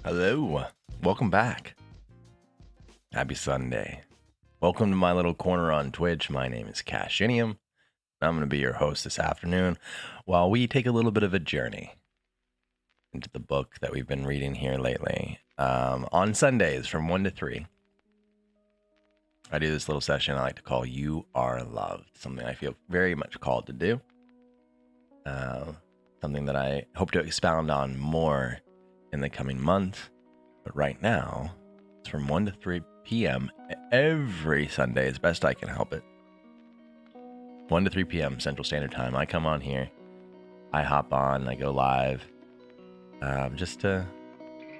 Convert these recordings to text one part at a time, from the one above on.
Hello, welcome back. Happy Sunday. Welcome to my little corner on Twitch. My name is Cashinium. I'm going to be your host this afternoon while we take a little bit of a journey into the book that we've been reading here lately. On Sundays from 1 to 3, I do this little session I like to call You Are Loved, something I feel very much called to do. Something that I hope to expound on more in the coming month. But right now, it's from 1 to 3 p.m. every Sunday as best I can help it. 1 to 3 p.m. Central Standard Time. I come on here. I hop on. I go live. Just to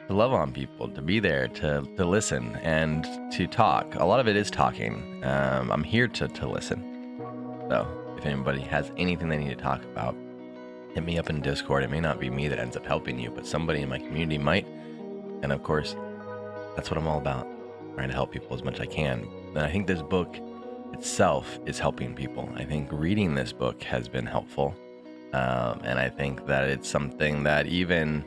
love on people, to be there, to listen, and to talk. A lot of it is talking. I'm here to listen. So if anybody has anything they need to talk about, hit me up in Discord. It may not be me that ends up helping you, but somebody in my community might. And of course, that's what I'm all about, trying to help people as much as I can. And I think this book itself is helping people. I think reading this book has been helpful. And I think that it's something that even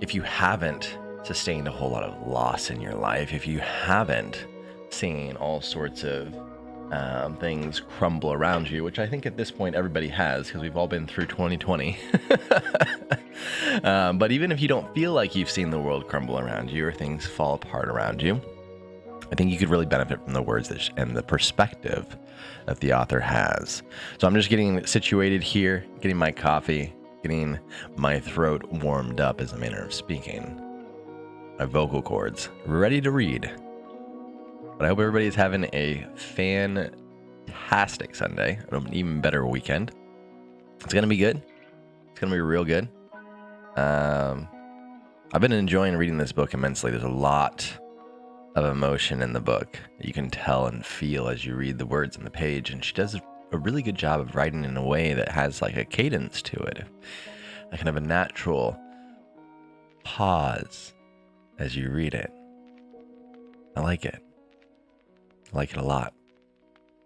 if you haven't sustained a whole lot of loss in your life, if you haven't seen all sorts of things crumble around you, which I think at this point everybody has, because we've all been through 2020. But even if you don't feel like you've seen the world crumble around you or things fall apart around you, I think you could really benefit from the words and the perspective that the author has. So I'm just getting situated here, getting my coffee, getting my throat warmed up as a manner of speaking, my vocal cords ready to read. But I hope everybody's having a fantastic Sunday, an even better weekend. It's going to be good. It's going to be real good. I've been enjoying reading this book immensely. There's a lot of emotion in the book that you can tell and feel as you read the words on the page. And she does a really good job of writing in a way that has like a cadence to it, a kind of a natural pause as you read it. I like it. I like it a lot.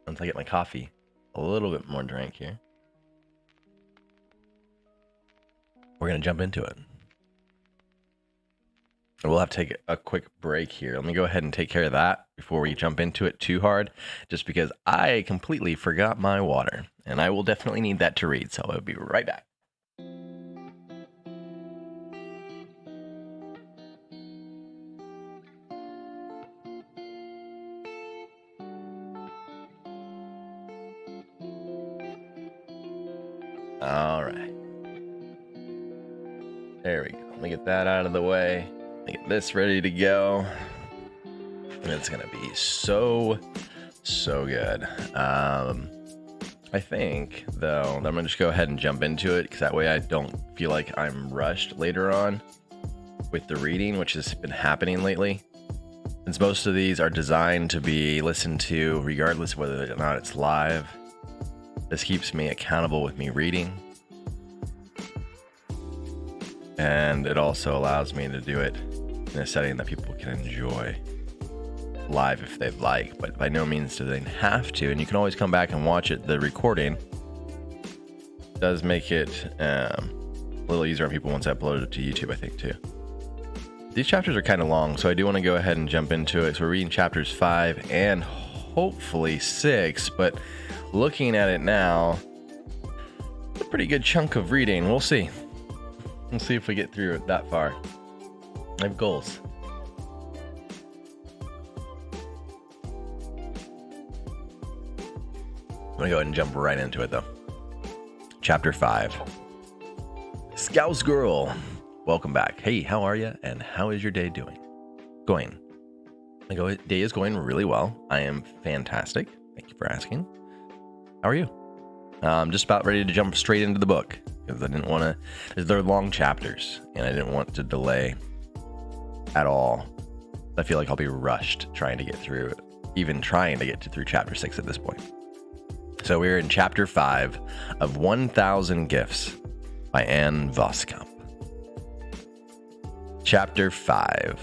Once I get my coffee, a little bit more drink here, we're going to jump into it. We'll have to take a quick break here. Let me go ahead and take care of that before we jump into it too hard, just because I completely forgot my water, and I will definitely need that to read, so I'll be right back. All right. There we go. Let me get that out of the way. Let me get this ready to go. And it's going to be so good. I think, though, I'm going to just go ahead and jump into it, because that way I don't feel like I'm rushed later on with the reading, which has been happening lately. Since most of these are designed to be listened to regardless of whether or not it's live, this keeps me accountable with me reading. And it also allows me to do it in a setting that people can enjoy live if they'd like, but by no means do they have to. And you can always come back and watch it. The recording does make it a little easier on people once I upload it to YouTube, I think, too. These chapters are kind of long, so I do want to go ahead and jump into it. So we're reading chapters 5 and hopefully 6, but looking at it now, it's a pretty good chunk of reading. We'll see. We'll see if we get through it that far. I have goals. I'm going to go ahead and jump right into it, though. Chapter 5. Scouse Girl. Welcome back. Hey, how are you? And how is your day going? My day is going really well. I am fantastic. Thank you for asking. How are you? I'm just about ready to jump straight into the book, because I didn't want to. They're long chapters, and I didn't want to delay at all. I feel like I'll be rushed trying to get through it, even trying to get through chapter 6 at this point. So we're in chapter 5 of 1,000 Gifts by Anne Voskamp. Chapter 5.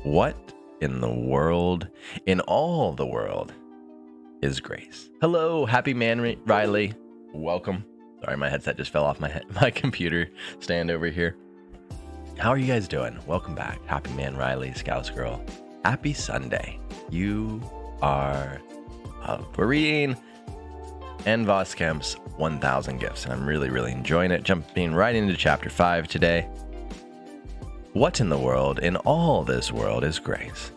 What in the world, in all the world, is grace? Hello, Happy Man Riley. Welcome. Sorry, my headset just fell off my computer stand over here. How are you guys doing? Welcome back. Happy Man Riley, Scouts Girl. Happy Sunday. You are we're reading Anne Voskamp's 1000 Gifts, and I'm really enjoying it. Jumping right into chapter 5 today. What in the world, in all this world, is grace?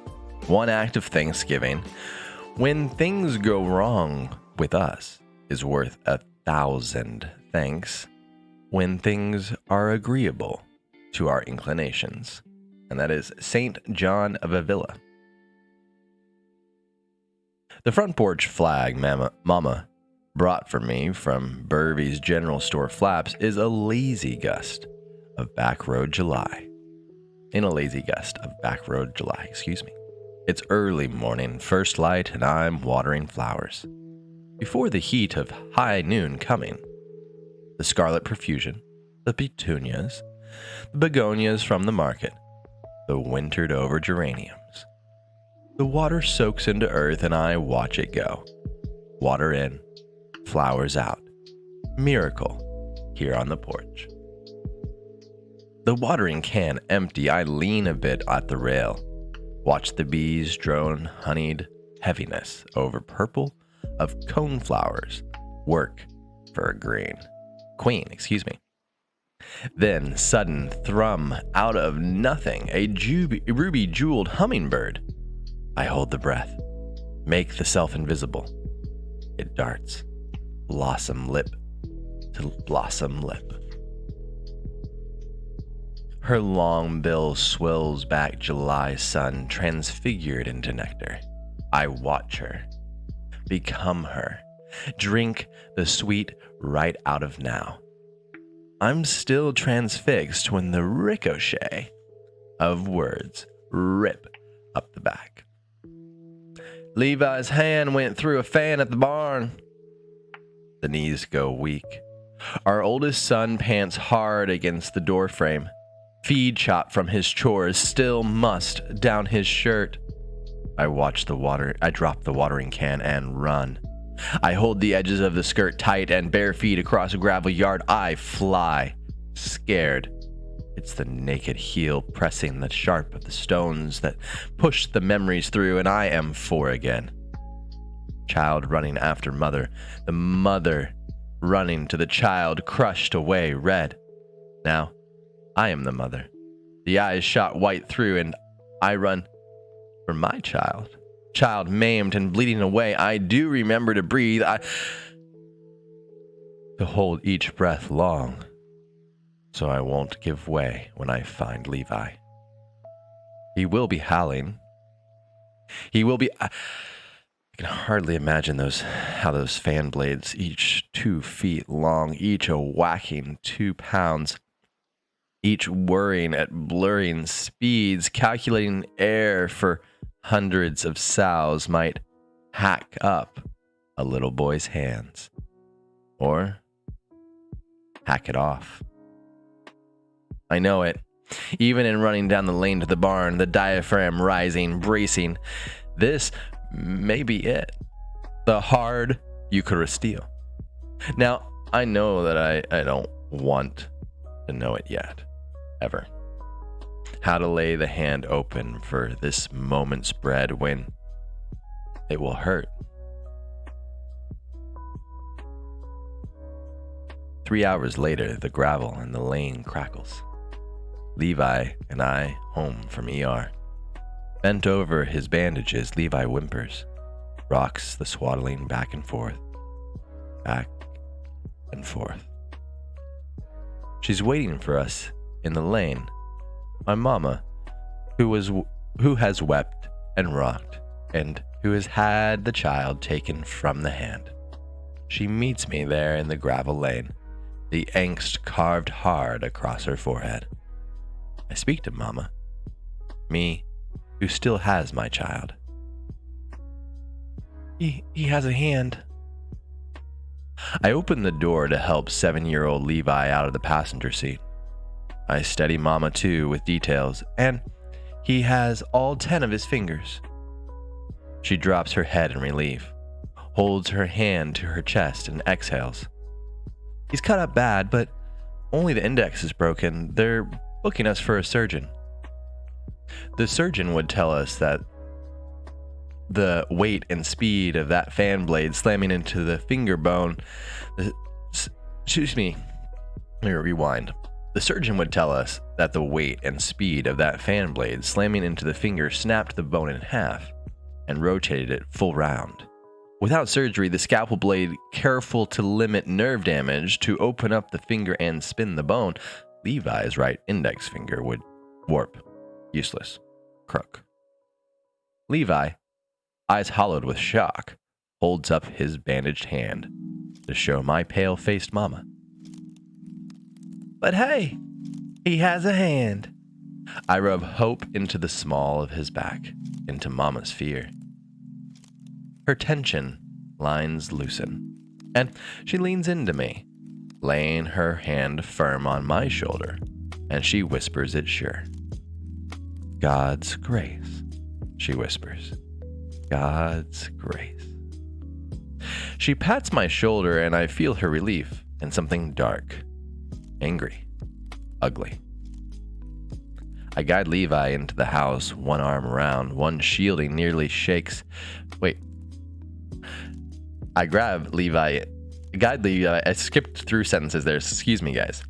One act of thanksgiving, when things go wrong with us, is worth 1,000 thanks when things are agreeable to our inclinations. And that is St. John of Avila. The front porch flag Mama brought for me from Burvey's General Store Flaps is a lazy gust of back road July. It's early morning, first light, and I'm watering flowers. Before the heat of high noon coming, the scarlet profusion, the petunias, the begonias from the market, the wintered over geraniums. The water soaks into earth and I watch it go. Water in, flowers out. Miracle here on the porch. The watering can empty, I lean a bit at the rail. Watch the bees drone honeyed heaviness over purple of coneflowers work for a queen. Then, sudden thrum out of nothing, a ruby jeweled hummingbird. I hold the breath, make the self invisible. It darts, blossom lip to blossom lip. Her long bill swills back July sun, transfigured into nectar. I watch her, become her, drink the sweet right out of now. I'm still transfixed when the ricochet of words rip up the back. Levi's hand went through a fan at the barn. The knees go weak. Our oldest son pants hard against the doorframe. Feed chop from his chores still must down his shirt. I drop the watering can and run. I hold the edges of the skirt tight and bare feet across a gravel yard. I fly, scared. It's the naked heel pressing the sharp of the stones that push the memories through, and I am 4 again. Child running after mother, the mother running to the child, crushed away red. Now, I am the mother. The eyes shot white through, and I run for my child. Child maimed and bleeding away. I do remember to breathe. To hold each breath long, so I won't give way when I find Levi. He will be howling. I can hardly imagine how those fan blades, each 2 feet long, each a whacking 2 pounds, each whirring at blurring speeds, calculating air for hundreds of sows, might hack up a little boy's hands, or hack it off. I know it. Even in running down the lane to the barn, the diaphragm rising, bracing. This may be it. The hard Eucharistio. Now, I know that I don't want to know it yet. Ever. How to lay the hand open for this moment's bread when it will hurt. 3 hours later, the gravel in the lane crackles. Levi and I home from ER. Bent over his bandages, Levi whimpers, rocks the swaddling back and forth. She's waiting for us in the lane. My mama, who has wept and rocked, and who has had the child taken from the hand. She meets me there in the gravel lane, the angst carved hard across her forehead. I speak to Mama, me, who still has my child. He has a hand. I open the door to help 7-year-old Levi out of the passenger seat. I steady Mama too with details, and he has all 10 of his fingers. She drops her head in relief, holds her hand to her chest, and exhales. He's cut up bad, but only the index is broken. They're booking us for a surgeon. The surgeon would tell us that the weight and speed of that fan blade slamming into the finger bone. Excuse me. Let me rewind. The surgeon would tell us that the weight and speed of that fan blade slamming into the finger snapped the bone in half and rotated it full round. Without surgery, the scalpel blade, careful to limit nerve damage, to open up the finger and spin the bone, Levi's right index finger would warp. Useless. Crook. Levi, eyes hollowed with shock, holds up his bandaged hand to show my pale-faced mama. But hey, he has a hand. I rub hope into the small of his back, into Mama's fear. Her tension lines loosen, and she leans into me, laying her hand firm on my shoulder, and she whispers it sure. God's grace, she whispers. God's grace. She pats my shoulder, and I feel her relief and something dark, angry, ugly. I guide Levi into the house, one arm around, one shielding nearly shakes. Wait. I grab Levi, guide Levi. I skipped through sentences there. Excuse me, guys.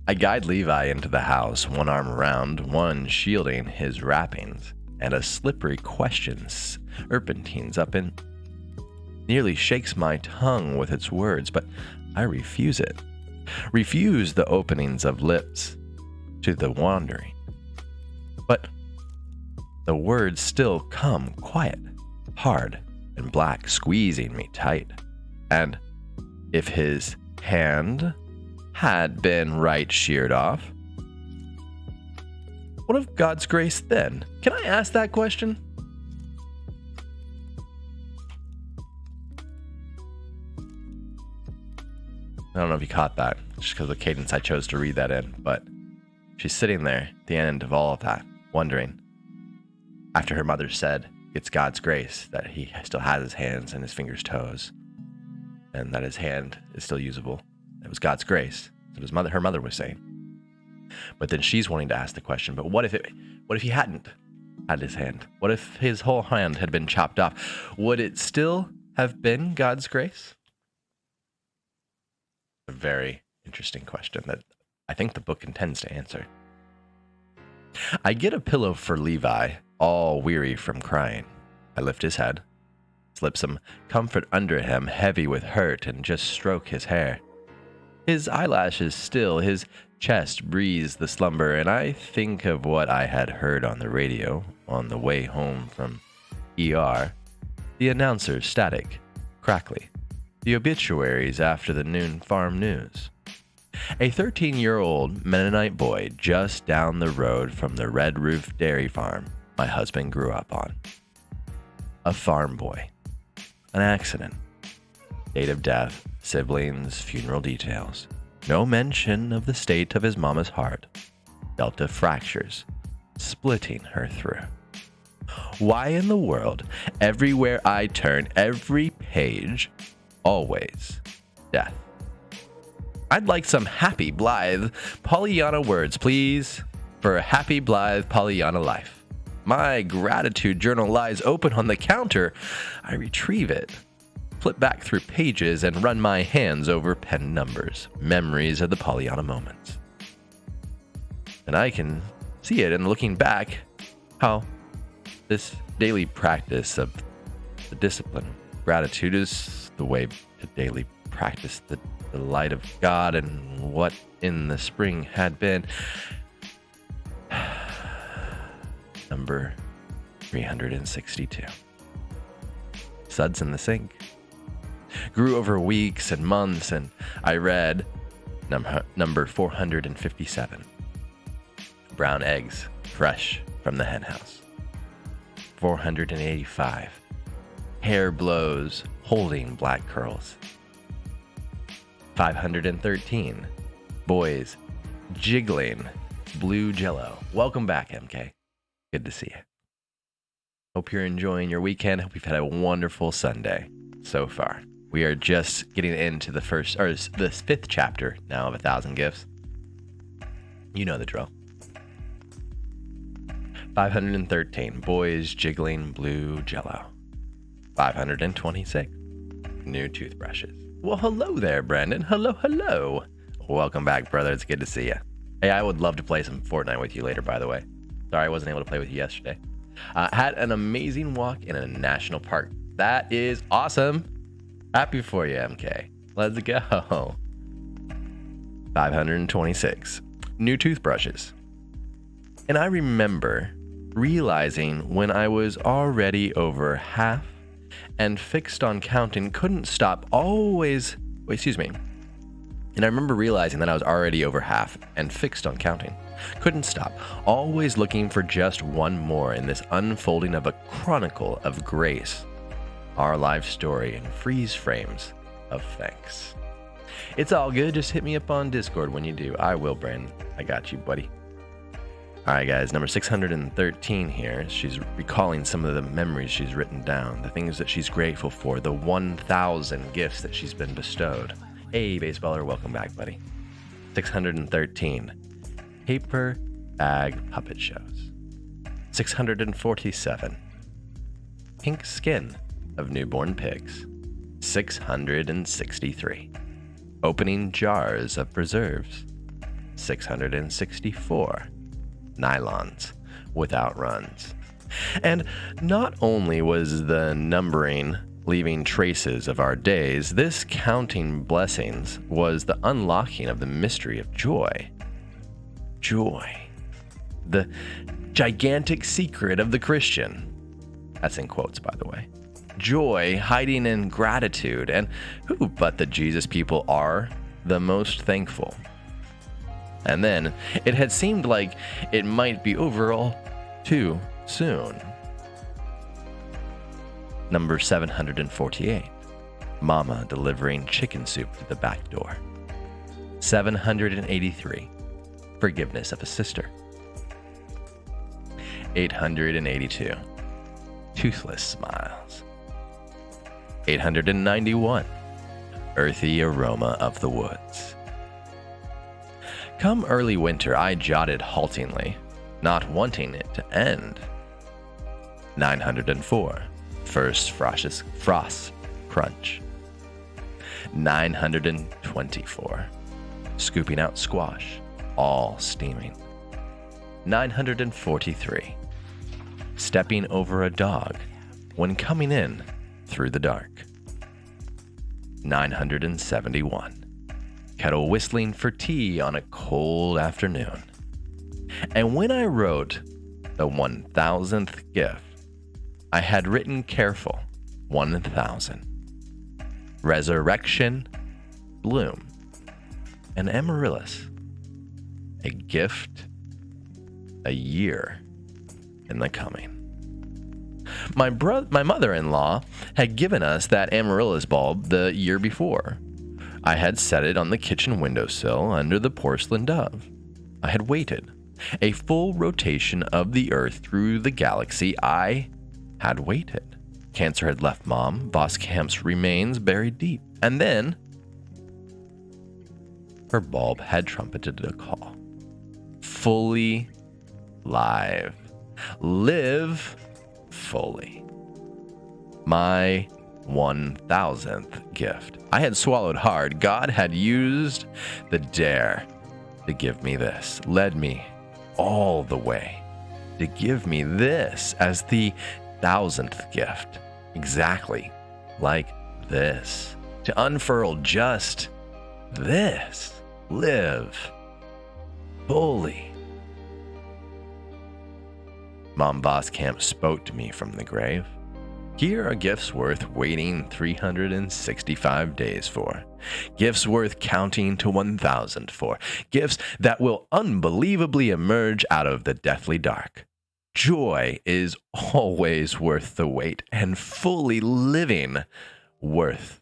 I guide Levi into the house, one arm around, one shielding his wrappings, and a slippery question serpentines up and nearly shakes my tongue with its words, but I refuse it. Refuse the openings of lips to the wandering. But the words still come quiet, hard, and black, squeezing me tight. And if his hand had been right sheared off, what of God's grace then? Can I ask that question? I don't know if you caught that, just because of the cadence I chose to read that in, but she's sitting there at the end of all of that, wondering, after her mother said it's God's grace that he still has his hands and his fingers' toes, and that his hand is still usable. It was God's grace. That's what her mother was saying. But then she's wanting to ask the question, but what if he hadn't had his hand? What if his whole hand had been chopped off? Would it still have been God's grace? A very interesting question that I think the book intends to answer. I get a pillow for Levi, all weary from crying. I lift his head, slip some comfort under him, heavy with hurt, and just stroke his hair. His eyelashes still, his chest breathes the slumber, and I think of what I had heard on the radio on the way home from ER. The announcer static, crackly. The obituaries after the noon farm news. A 13-year-old Mennonite boy just down the road from the Red Roof Dairy Farm my husband grew up on. A farm boy. An accident. Date of death, siblings, funeral details. No mention of the state of his mama's heart. Delta fractures, splitting her through. Why in the world, everywhere I turn, every page, always death? I'd like some happy, blithe Pollyanna words, please, for a happy, blithe Pollyanna life. My gratitude journal lies open on the counter. I retrieve it, flip back through pages, and run my hands over pen numbers, memories of the Pollyanna moments. And I can see it in looking back, how this daily practice of the discipline, gratitude is the way to daily practice the light of God and what in the spring had been. Number 362. Suds in the sink. Grew over weeks and months, and I read number 457. Brown eggs, fresh from the hen house. 485. Hair blows, holding black curls. 513. Boys jiggling blue jello. Welcome back, MK. Good to see you. Hope you're enjoying your weekend. Hope you've had a wonderful Sunday so far. We are just getting into the fifth chapter now of 1,000 Gifts. You know the drill. 513, boys jiggling blue jello. 526, new toothbrushes. Well, hello there, Brandon. Hello. Welcome back, brother. It's good to see you. Hey, I would love to play some Fortnite with you later, by the way. Sorry I wasn't able to play with you yesterday. Had an amazing walk in a national park. That is awesome. Happy for you, MK. Let's go. 526, new toothbrushes. And I remember realizing when I was already over half and fixed on counting, couldn't stop, always, And I remember realizing that I was already over half and fixed on counting, couldn't stop, always looking for just one more in this unfolding of a chronicle of grace, our life story in freeze frames of thanks. It's all good, just hit me up on Discord when you do. I will, Brandon. I got you, buddy. All right, guys, number 613 here. She's recalling some of the memories she's written down, the things that she's grateful for, the 1,000 gifts that she's been bestowed. Hey, baseballer, welcome back, buddy. 613, paper bag puppet shows. 647, pink skin of newborn pigs. 663, opening jars of preserves. 664, nylons without runs. And not only was the numbering leaving traces of our days, this counting blessings was the unlocking of the mystery of joy. Joy. The gigantic secret of the Christian. That's in quotes, by the way. Joy hiding in gratitude. And who but the Jesus people are the most thankful? And then it had seemed like it might be over all too soon. Number 748, Mama delivering chicken soup to the back door. 783, forgiveness of a sister. 882, toothless smiles. 891, earthy aroma of the woods. Come early winter, I jotted haltingly, not wanting it to end. 904, first frost crunch. 924, scooping out squash, all steaming. 943, stepping over a dog when coming in through the dark. 971, kettle whistling for tea on a cold afternoon. And when I wrote the 1,000th gift, I had written careful 1,000. Resurrection, bloom, and amaryllis. A gift, a year in the coming. My mother-in-law had given us that amaryllis bulb the year before. I had set it on the kitchen windowsill under the porcelain dove. I had waited. A full rotation of the Earth through the galaxy. I had waited. Cancer had left Mom. Voskamp's remains buried deep. And then her bulb had trumpeted a call. Fully live. Live fully. My 1,000th gift. I had swallowed hard. God had used the dare to give me this, led me all the way to give me this as the 1,000th gift. Exactly like this. To unfurl just this. Live fully. Mom Voskamp spoke to me from the grave. Here are gifts worth waiting 365 days for. Gifts worth counting to 1,000 for. Gifts that will unbelievably emerge out of the deathly dark. Joy is always worth the wait, and fully living worth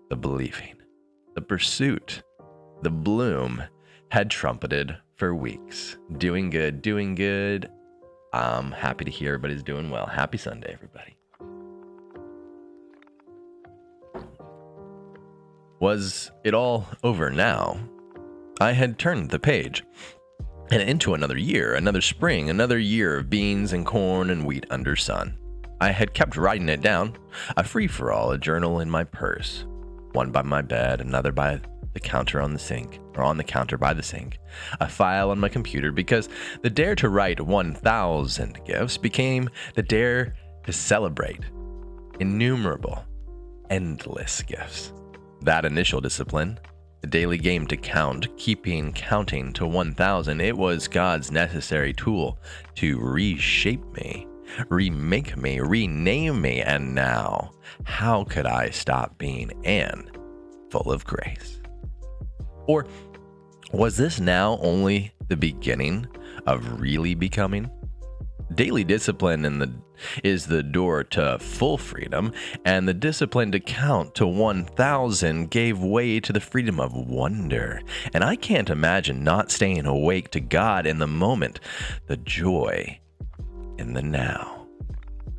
the believing. The pursuit, the bloom, had trumpeted for weeks. Doing good, doing good. I'm happy to hear everybody's doing well. Happy Sunday, everybody. Was it all over now? I had turned the page. And into another year, another spring, another year of beans and corn and wheat under sun. I had kept writing it down, a free-for-all, a journal in my purse, one by my bed, another by the counter on the sink, or on the counter by the sink, a file on my computer, because the dare to write 1,000 gifts became the dare to celebrate innumerable, endless gifts. That initial discipline, the daily game to count, counting to 1,000, it was God's necessary tool to reshape me, remake me, rename me, and now, how could I stop being Anne, full of grace? Or was this now only the beginning of really becoming? Daily discipline is the door to full freedom, and the discipline to count to 1,000 gave way to the freedom of wonder. And I can't imagine not staying awake to God in the moment, the joy in the now.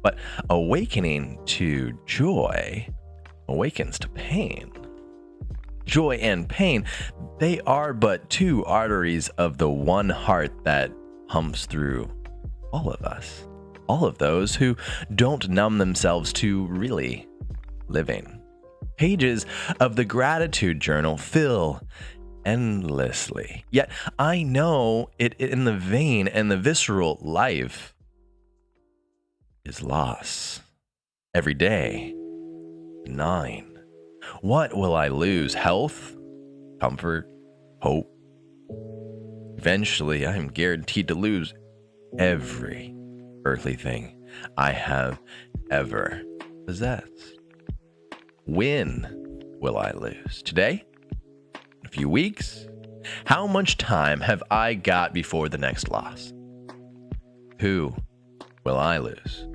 But awakening to joy awakens to pain. Joy and pain, they are but two arteries of the one heart that pumps through all of us, all of those who don't numb themselves to really living. Pages of the gratitude journal fill endlessly, yet I know it in the vein and the visceral life is loss. Every day, 9. What will I lose? Health? Comfort? Hope? Eventually, I am guaranteed to lose every earthly thing I have ever possessed. When will I lose? Today? In a few weeks? How much time have I got before the next loss? Who will I lose?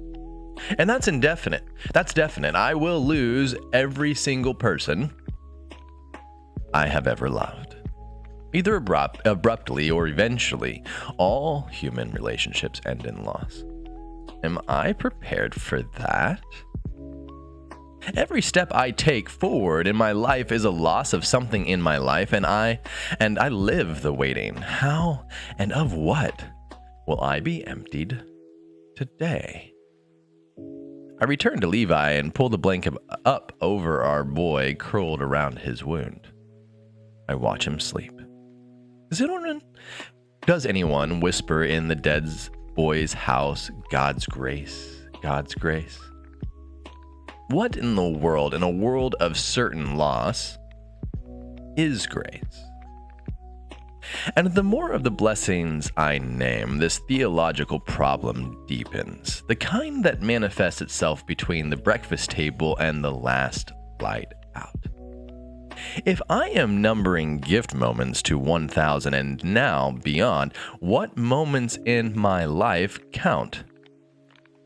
And that's indefinite. That's definite. I will lose every single person I have ever loved. Either abruptly or eventually, all human relationships end in loss. Am I prepared for that? Every step I take forward in my life is a loss of something in my life, and I live the waiting. How and of what will I be emptied today? I return to Levi and pull the blanket up over our boy curled around his wound. I watch him sleep. Does anyone whisper in the dead boy's house, God's grace, God's grace? What in the world, in a world of certain loss, is grace? And the more of the blessings I name, this theological problem deepens, the kind that manifests itself between the breakfast table and the last light out. If I am numbering gift moments to 1,000 and now beyond, what moments in my life count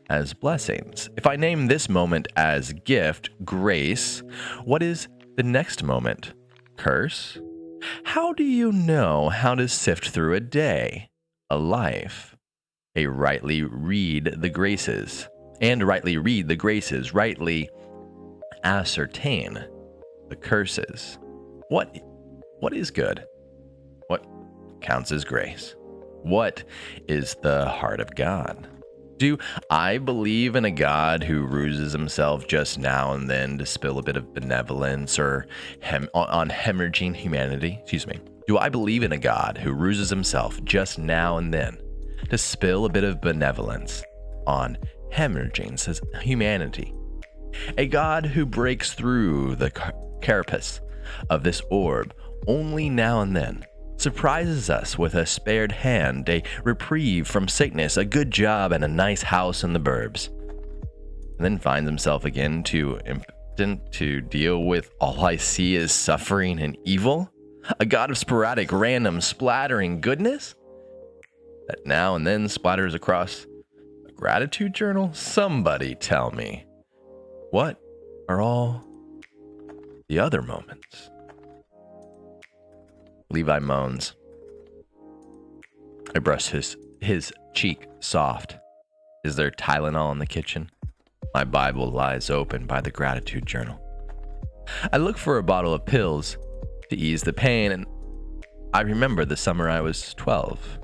as blessings? If I name this moment as gift, grace, what is the next moment? Curse? How do you know how to sift through a day, a life, rightly read the graces, rightly ascertain the curses? What is good? What counts as grace? What is the heart of God? Do I believe in a God who ruses himself just now and then to spill a bit of benevolence or on hemorrhaging humanity? Do I believe in a God who ruses himself just now and then to spill a bit of benevolence on hemorrhaging humanity? A God who breaks through the carapace of this orb only now and then, surprises us with a spared hand, a reprieve from sickness, a good job, and a nice house in the burbs, and then finds himself again too impotent to deal with all I see is suffering and evil? A God of sporadic, random, splattering goodness that now and then splatters across a gratitude journal? Somebody tell me, what are all the other moments? Levi moans. I brush his cheek soft. Is there Tylenol in the kitchen? My Bible lies open by the gratitude journal. I look for a bottle of pills to ease the pain, and I remember the summer I was 12.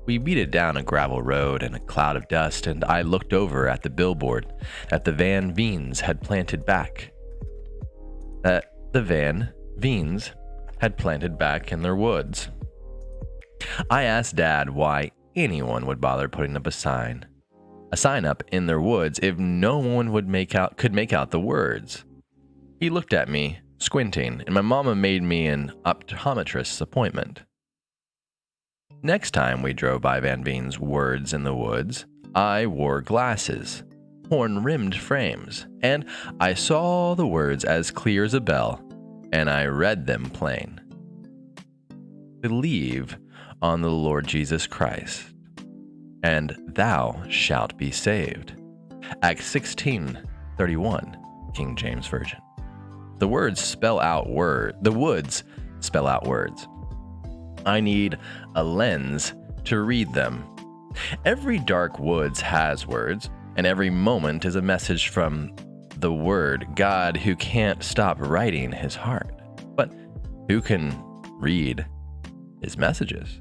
We beat it down a gravel road in a cloud of dust, and I looked over at the billboard that the Van Veens had planted back. In their woods. I asked Dad why anyone would bother putting up a sign up in their woods if no one could make out the words. He looked at me, squinting, and my mama made me an optometrist's appointment. Next time we drove by Van Veen's Words in the Woods, I wore glasses, horn-rimmed frames, and I saw the words as clear as a bell, and I read them plain. Believe on the Lord Jesus Christ, and thou shalt be saved. Acts 16:31, King James Version. The woods spell out words. I need a lens to read them. Every dark woods has words, and every moment is a message from the Word, God, who can't stop writing his heart. But who can read his messages?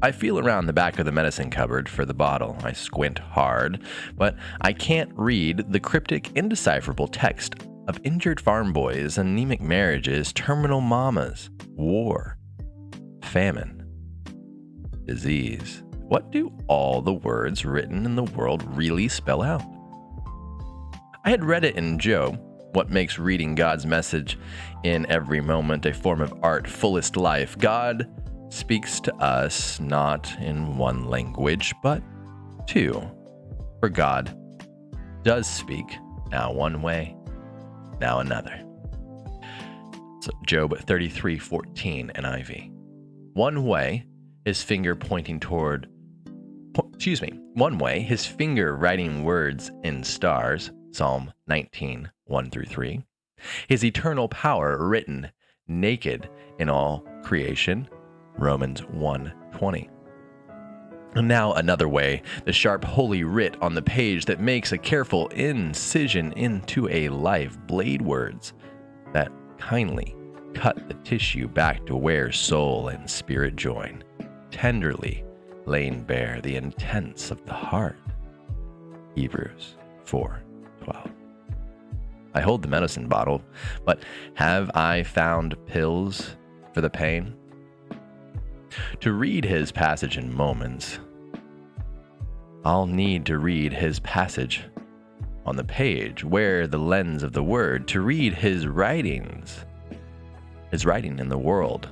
I feel around the back of the medicine cupboard for the bottle. I squint hard, but I can't read the cryptic, indecipherable text of injured farm boys, anemic marriages, terminal mamas, war, famine, disease. What do all the words written in the world really spell out? I had read it in Job, what makes reading God's message in every moment a form of art, fullest life. God speaks to us not in one language, but two. For God does speak, now one way, now another. So Job 33:14 NIV. One way, his finger writing words in stars, Psalm 19:1-3. His eternal power written naked in all creation, Romans 1:20. And now another way, the sharp holy writ on the page that makes a careful incision into a life, blade words that kindly cut the tissue back to where soul and spirit join, tenderly laying bare the intents of the heart. Hebrews 4:12. I hold the medicine bottle, but have I found pills for the pain? To read his passage in moments, I'll need to read his passage on the page, wear the lens of the Word, to read his writing in the world.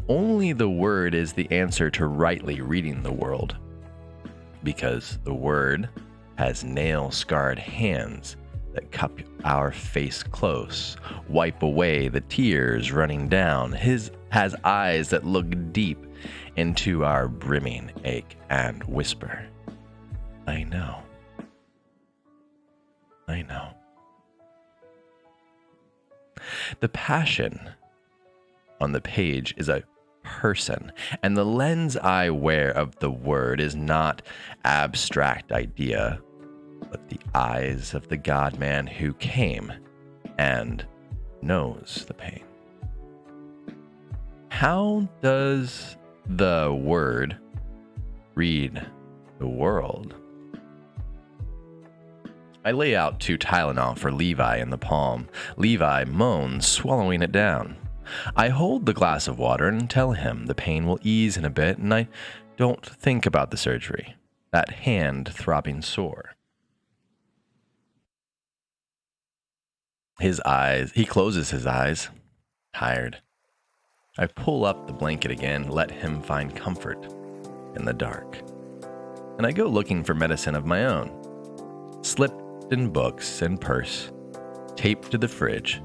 Only the Word is the answer to rightly reading the world, because the Word has nail-scarred hands that cup our face close, wipe away the tears running down. His has eyes that look deep into our brimming ache and whisper, I know. I know. The passion on the page is a person, and the lens I wear of the Word is not abstract idea, but the eyes of the God-man who came and knows the pain. How does the Word read the world? I lay out 2 Tylenol for Levi in the palm. Levi moans, swallowing it down. I hold the glass of water and tell him the pain will ease in a bit, and I don't think about the surgery, that hand throbbing sore. He closes his eyes, tired. I pull up the blanket again, let him find comfort in the dark. And I go looking for medicine of my own, slipped in books and purse, taped to the fridge.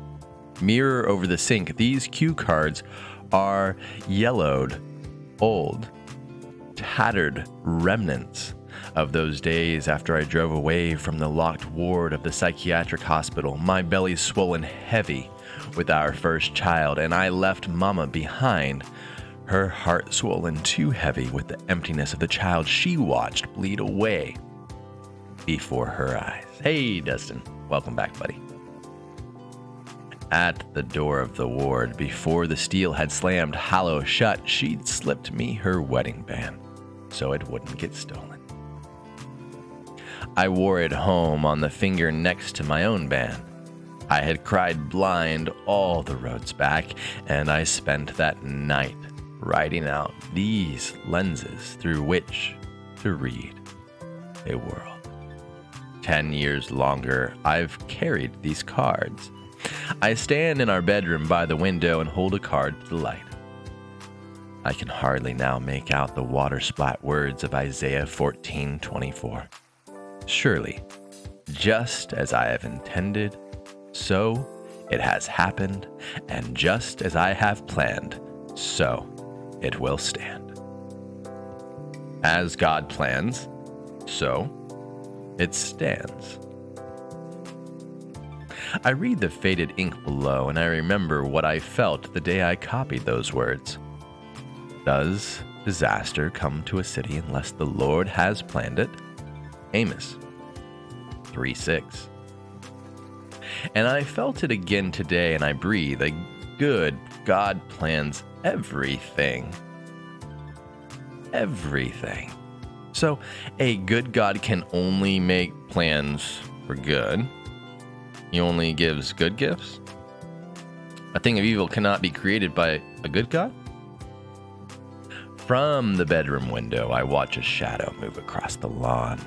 Mirror over the sink, these cue cards are yellowed, old, tattered remnants of those days after I drove away from the locked ward of the psychiatric hospital, my belly swollen heavy with our first child, and I left Mama behind, her heart swollen too heavy with the emptiness of the child she watched bleed away before her eyes. Hey, Dustin. Welcome back, buddy. At the door of the ward, before the steel had slammed hollow shut, she'd slipped me her wedding band. so it wouldn't get stolen. I wore it home on the finger next to my own band. I had cried blind all the roads back, and I spent that night writing out these lenses through which to read a world. 10 years longer, I've carried these cards. I stand in our bedroom by the window and hold a card to the light. I can hardly now make out the water-splat words of Isaiah 14:24. Surely, just as I have intended, so it has happened, and just as I have planned, so it will stand. As God plans, so it stands. I read the faded ink below, and I remember what I felt the day I copied those words. Does disaster come to a city unless the Lord has planned it? Amos 3:6. And I felt it again today, and I breathe. A good God plans everything. Everything. So, a good God can only make plans for good. He only gives good gifts. A thing of evil cannot be created by a good God. From the bedroom window, I watch a shadow move across the lawn,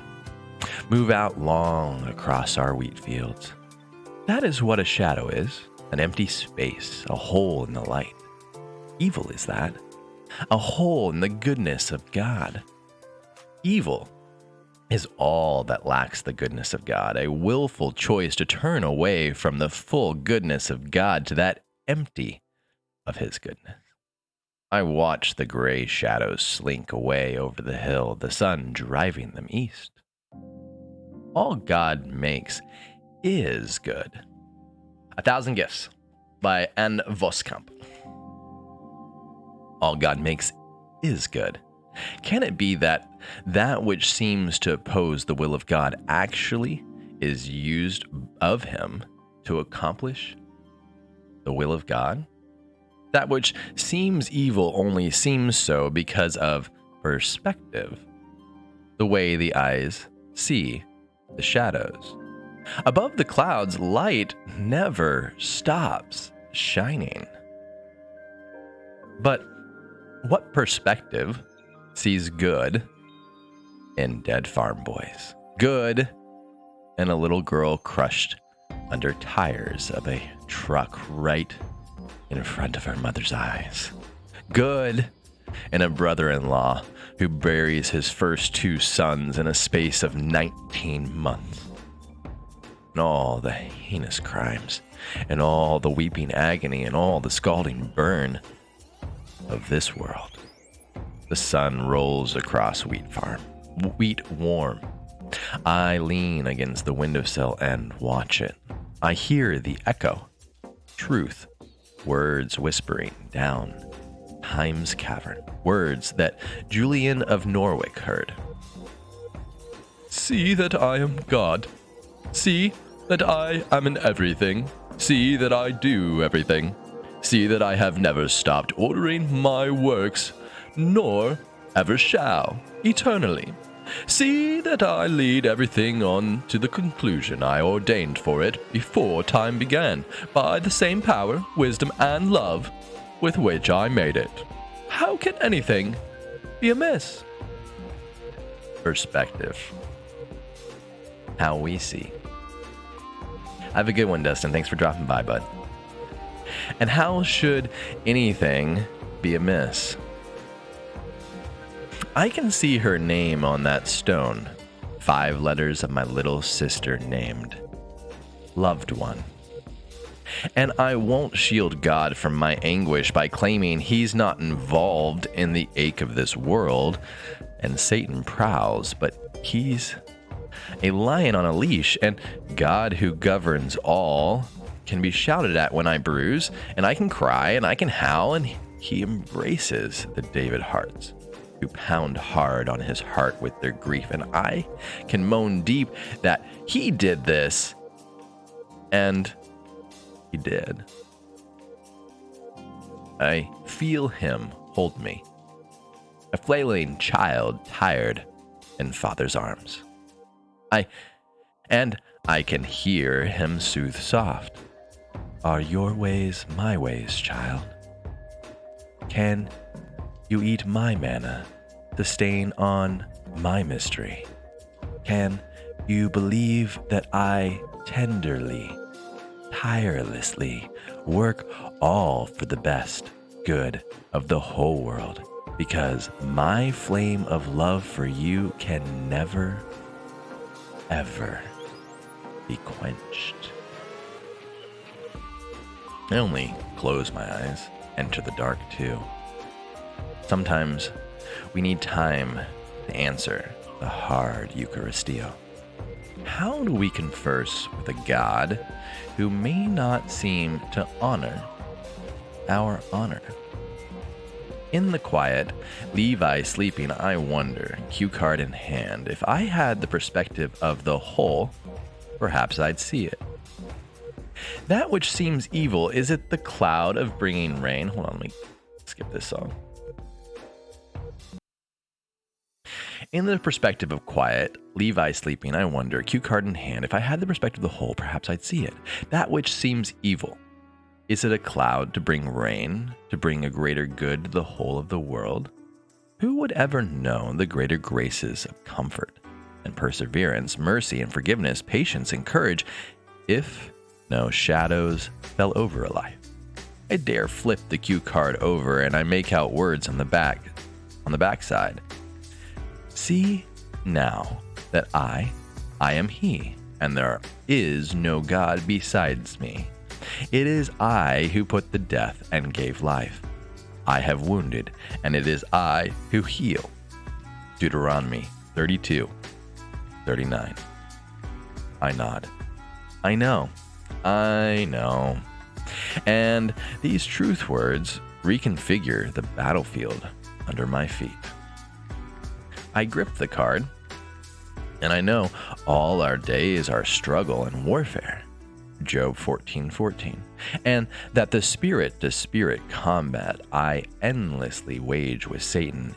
move out long across our wheat fields. That is what a shadow is, an empty space, a hole in the light. Evil is that, a hole in the goodness of God. Evil is all that lacks the goodness of God, a willful choice to turn away from the full goodness of God to that empty of his goodness. I watch the gray shadows slink away over the hill, the sun driving them east. All God makes is good. 1,000 Gifts by Anne Voskamp. All God makes is good. Can it be that that which seems to oppose the will of God actually is used of him to accomplish the will of God? That which seems evil only seems so because of perspective, the way the eyes see the shadows. Above the clouds, light never stops shining. But what perspective sees good in dead farm boys? Good in a little girl crushed under tires of a truck right in front of her mother's eyes. Good in a brother-in-law who buries his first 2 sons in a space of 19 months. And all the heinous crimes, and all the weeping agony, and all the scalding burn of this world. The sun rolls across wheat warm. I lean against the windowsill and watch it. I hear the echo, truth, words whispering down time's cavern, words that Julian of Norwich heard. See that I am God. See that I am in everything. See that I do everything. See that I have never stopped ordering my works, nor ever shall, eternally. See that I lead everything on to the conclusion I ordained for it before time began, by the same power, wisdom, and love with which I made it. How can anything be amiss? Perspective. How we see. Have a good one, Dustin. Thanks for dropping by, bud. And how should anything be amiss? I can see her name on that stone. 5 letters of my little sister named. Loved one. And I won't shield God from my anguish by claiming he's not involved in the ache of this world, and Satan prowls, but he's a lion on a leash, and God who governs all can be shouted at when I bruise, and I can cry, and I can howl, and he embraces the David hearts who pound hard on his heart with their grief, and I can moan deep that he did this, and he did. I feel him hold me. a flailing child tired in father's arms. I can hear him soothe soft. Are your ways my ways, child? Can you eat my manna, the stain on my mystery? Can you believe that I tenderly, tirelessly work all for the best good of the whole world, because my flame of love for you can never, ever be quenched? I only close my eyes, enter the dark too. Sometimes we need time to answer the hard Eucharistio. How do we converse with a God who may not seem to honor our honor? In the quiet, Levi sleeping, I wonder, cue card in hand, if I had the perspective of the whole, perhaps I'd see it. That which seems evil, is it the cloud of bringing rain? Hold on, let me skip this song. In the perspective of quiet, Levi sleeping, I wonder, cue card in hand, if I had the perspective of the whole, perhaps I'd see it. That which seems evil, is it a cloud to bring rain, to bring a greater good to the whole of the world? Who would ever know the greater graces of comfort and perseverance, mercy and forgiveness, patience and courage, if no shadows fell over a life? I dare flip the cue card over and I make out words on the backside. See now that I am he, and there is no God besides me. It is I who put the death and gave life. I have wounded, and it is I who heal. Deuteronomy 32:39. I nod. I know. And these truth words reconfigure the battlefield under my feet. I grip the card, and I know all our days are struggle and warfare. Job 14:14. And that the spirit-to-spirit combat I endlessly wage with Satan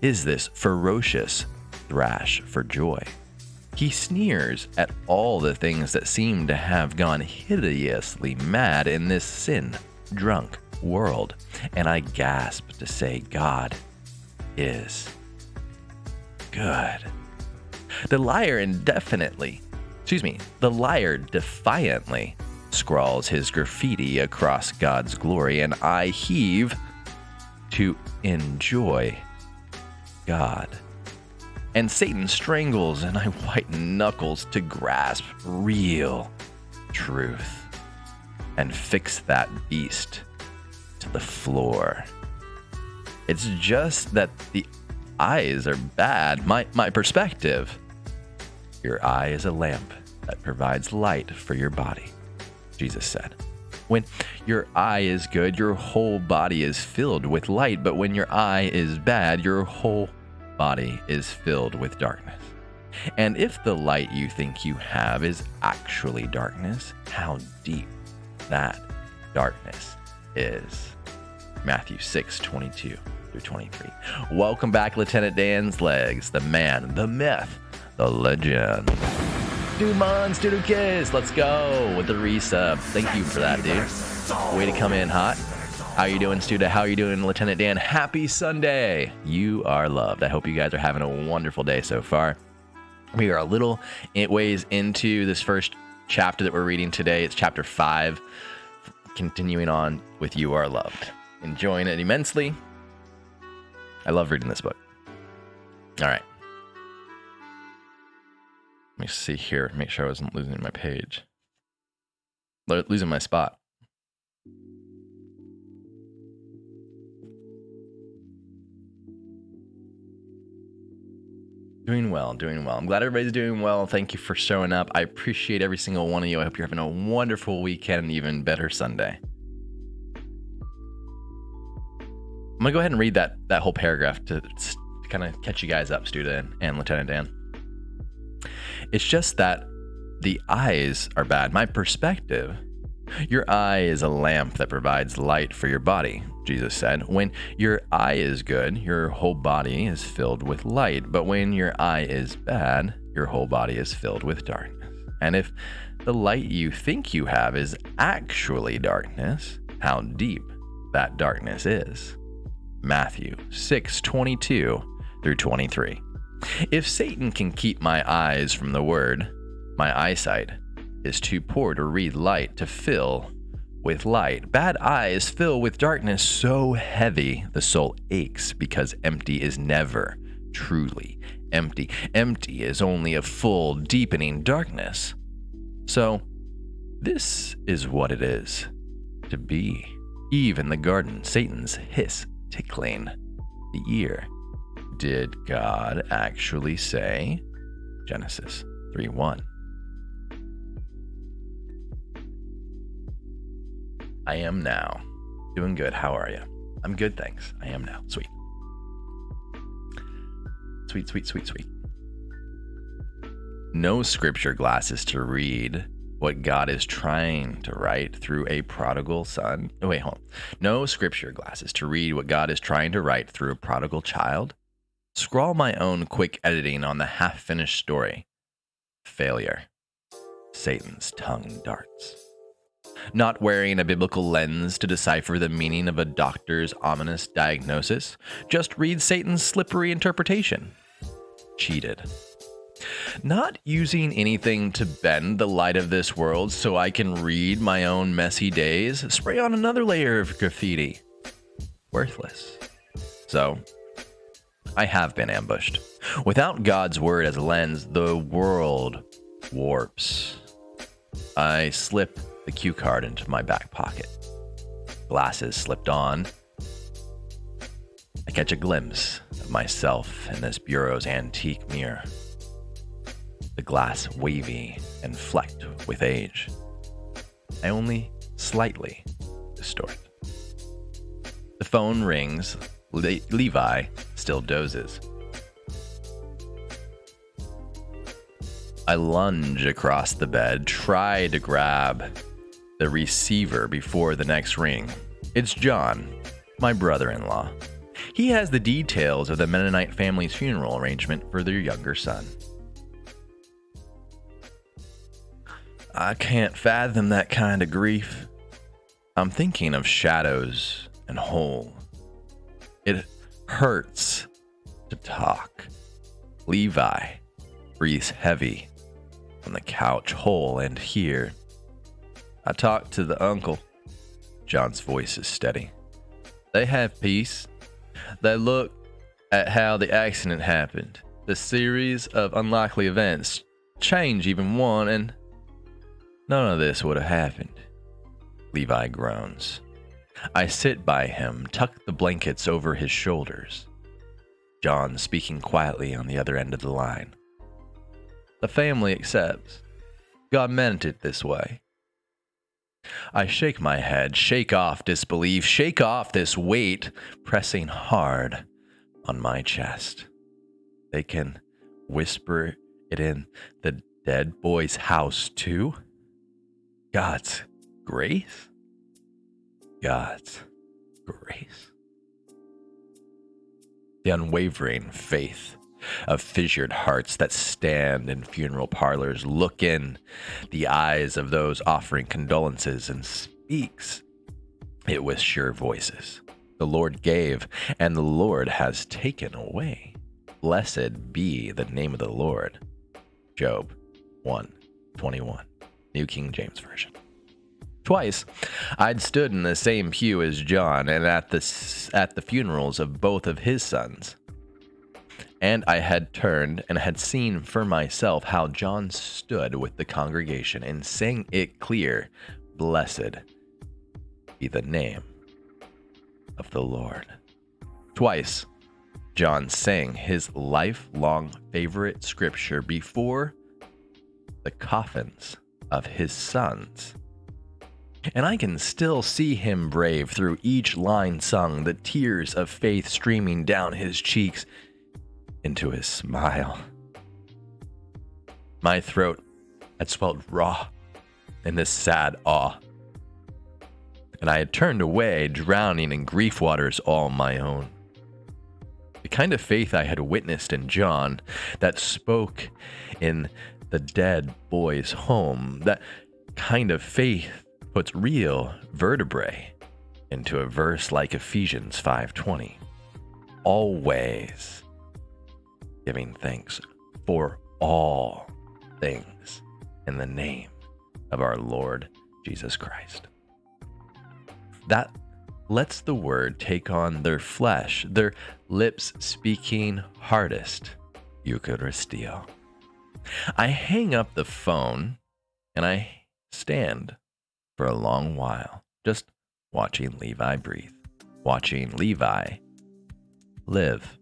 is this ferocious thrash for joy. He sneers at all the things that seem to have gone hideously mad in this sin-drunk world, and I gasp to say God is good. The liar defiantly scrawls his graffiti across God's glory, and I heave to enjoy God. And Satan strangles, and I whiten knuckles to grasp real truth and fix that beast to the floor. It's just that the eyes are bad. My perspective. Your eye is a lamp that provides light for your body, Jesus said. When your eye is good, your whole body is filled with light. But when your eye is bad, your whole body is filled with darkness. And if the light you think you have is actually darkness, how deep that darkness is. Matthew 6:22-23. Welcome back, Lieutenant Dan's legs, the man, the myth, the legend. Dumons, Kiss, let's go with the resub. Thank you for that, dude. Way to come in hot. How you doing, Studa? How you doing, Lieutenant Dan? Happy Sunday. You are loved. I hope you guys are having a wonderful day so far. We are a little ways into this first chapter that we're reading today. It's chapter 5, continuing on with You Are Loved. Enjoying it immensely. I love reading this book. All right. Let me see here. Make sure I wasn't losing my page. Losing my spot. Doing well. I'm glad everybody's doing well. Thank you for showing up. I appreciate every single one of you. I hope you're having a wonderful weekend and even better Sunday. I'm going to go ahead and read that whole paragraph to kind of catch you guys up, Studa and Lieutenant Dan. It's just that the eyes are bad. My perspective Your eye is a lamp that provides light for your body, Jesus said. When your eye is good, your whole body is filled with light. But when your eye is bad, your whole body is filled with darkness. And if the light you think you have is actually darkness, how deep that darkness is. Matthew 6:22 through 23. If Satan can keep my eyes from the word, my eyesight is too poor to read light to fill with light. Bad eyes fill with darkness so heavy the soul aches, because empty is never truly empty. Empty is only a full, deepening darkness. So, this is what it is to be Eve in the garden, Satan's hiss tickling the ear. Did God actually say? Genesis 3:1. I am now. Doing good. How are you? I'm good, thanks. I am now. Sweet. Sweet, sweet, sweet, sweet. No scripture glasses to read what God is trying to write through a prodigal son. Oh, wait, hold on. No scripture glasses to read what God is trying to write through a prodigal child. Scrawl my own quick editing on the half-finished story. Failure. Satan's tongue darts. Not wearing a biblical lens to decipher the meaning of a doctor's ominous diagnosis. Just read Satan's slippery interpretation. Cheated. Not using anything to bend the light of this world so I can read my own messy days. Spray on another layer of graffiti. Worthless. So, I have been ambushed. Without God's word as a lens, the world warps. I slip the cue card into my back pocket. Glasses slipped on. I catch a glimpse of myself in this bureau's antique mirror. The glass wavy and flecked with age. I only slightly distort. The phone rings. Levi still dozes. I lunge across the bed, try to grab the receiver before the next ring. It's John, my brother-in-law. He has the details of the Mennonite family's funeral arrangement for their younger son. I can't fathom that kind of grief. I'm thinking of shadows and whole. It hurts to talk. Levi breathes heavy on the couch, whole and here. I talked to the uncle. John's voice is steady. They have peace. They look at how the accident happened. The series of unlikely events change even one, and none of this would have happened. Levi groans. I sit by him, tuck the blankets over his shoulders. John speaking quietly on the other end of the line. The family accepts. God meant it this way. I shake my head, shake off disbelief, shake off this weight pressing hard on my chest. They can whisper it in the dead boy's house too? God's grace? God's grace. The unwavering faith of fissured hearts that stand in funeral parlors, look in the eyes of those offering condolences, and speaks it with sure voices. The Lord gave, and the Lord has taken away. Blessed be the name of the Lord. Job 1:21, New King James Version. Twice, I'd stood in the same pew as John and at the funerals of both of his sons. And I had turned and had seen for myself how John stood with the congregation and sang it clear, Blessed be the name of the Lord. Twice, John sang his lifelong favorite scripture before the coffins of his sons. And I can still see him brave through each line sung, the tears of faith streaming down his cheeks into his smile. My throat had swelled raw in this sad awe. and I had turned away, drowning in grief waters all my own. The kind of faith I had witnessed in John that spoke in the dead boy's home, that kind of faith puts real vertebrae into a verse like Ephesians 5:20. Always giving thanks for all things in the name of our Lord Jesus Christ. That lets the word take on their flesh, their lips speaking hardest, Eucharistio. I hang up the phone and I stand for a long while, just watching Levi breathe, watching Levi live.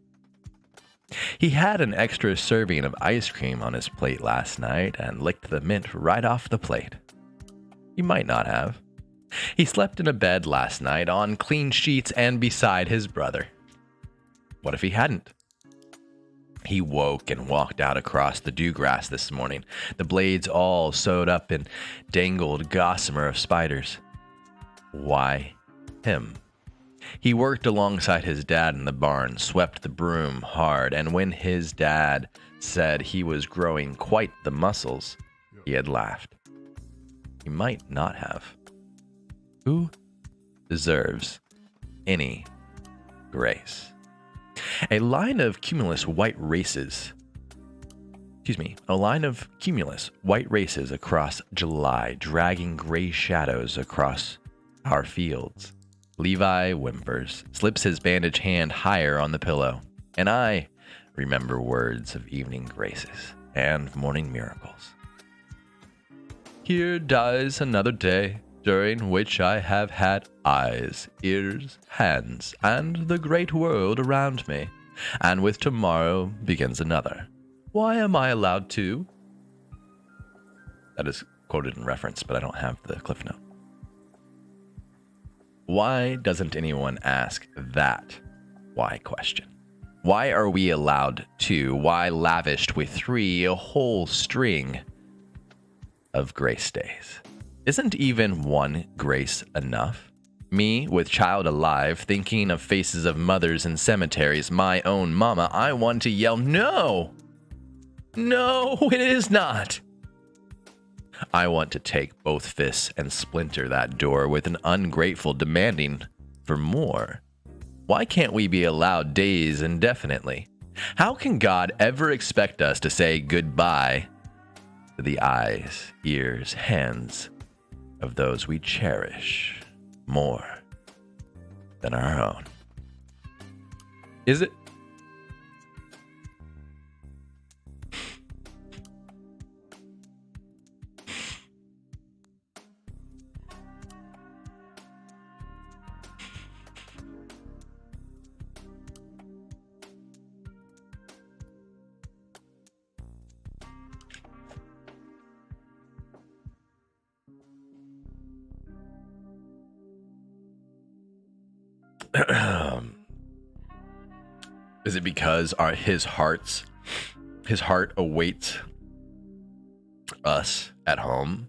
He had an extra serving of ice cream on his plate last night and licked the mint right off the plate. He might not have. He slept in a bed last night on clean sheets and beside his brother. What if he hadn't? He woke and walked out across the dewgrass this morning, the blades all sewed up in dangled gossamer of spiders. Why him? He worked alongside his dad in the barn, swept the broom hard, and when his dad said he was growing quite the muscles, he had laughed. He might not have. Who deserves any grace? A line of cumulus white races across July, dragging gray shadows across our fields. Levi whimpers, slips his bandaged hand higher on the pillow, and I remember words of evening graces and morning miracles. Here dies another day, during which I have had eyes, ears, hands, and the great world around me, and with tomorrow begins another. Why am I allowed to? That is quoted in reference, but I don't have the cliff note. Why doesn't anyone ask that why question? Why are we allowed to? Why lavished with a whole string of grace days? Isn't even one grace enough? Me, with child alive, thinking of faces of mothers in cemeteries, my own mama, I want to yell, no! No, it is not! I want to take both fists and splinter that door with an ungrateful demanding for more. Why can't we be allowed days indefinitely? How can God ever expect us to say goodbye to the eyes, ears, hands of those we cherish more than our own? Is it? Is it because his heart awaits us at home?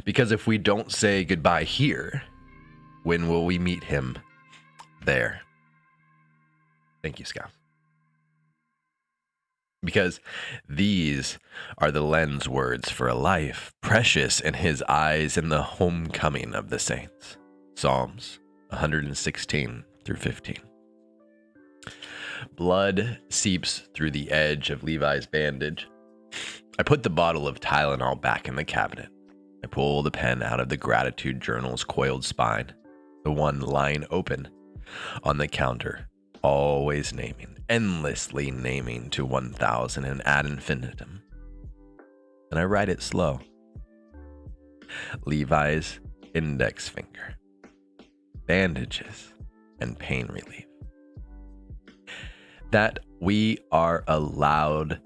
Because if we don't say goodbye here, when will we meet him there? Thank you, Scout. Because these are the lens words for a life precious in his eyes in the homecoming of the saints. Psalms 116 through 15. Blood seeps through the edge of Levi's bandage. I put the bottle of Tylenol back in the cabinet. I pull the pen out of the gratitude journal's coiled spine, the one lying open on the counter, always naming, endlessly naming to 1,000 and ad infinitum. And I write it slow. Levi's index finger. Bandages and pain relief. That we are allowed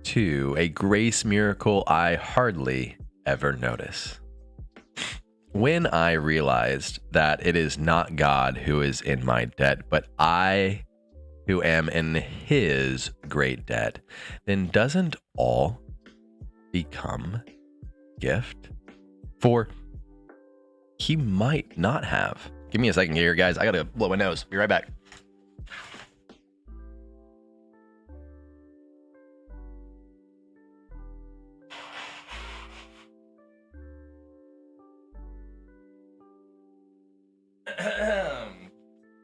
to, a grace miracle I hardly ever notice. When I realized that it is not God who is in my debt, but I who am in his great debt, then doesn't all become gift? For he might not have. Give me a second here, guys. I gotta blow my nose. Be right back.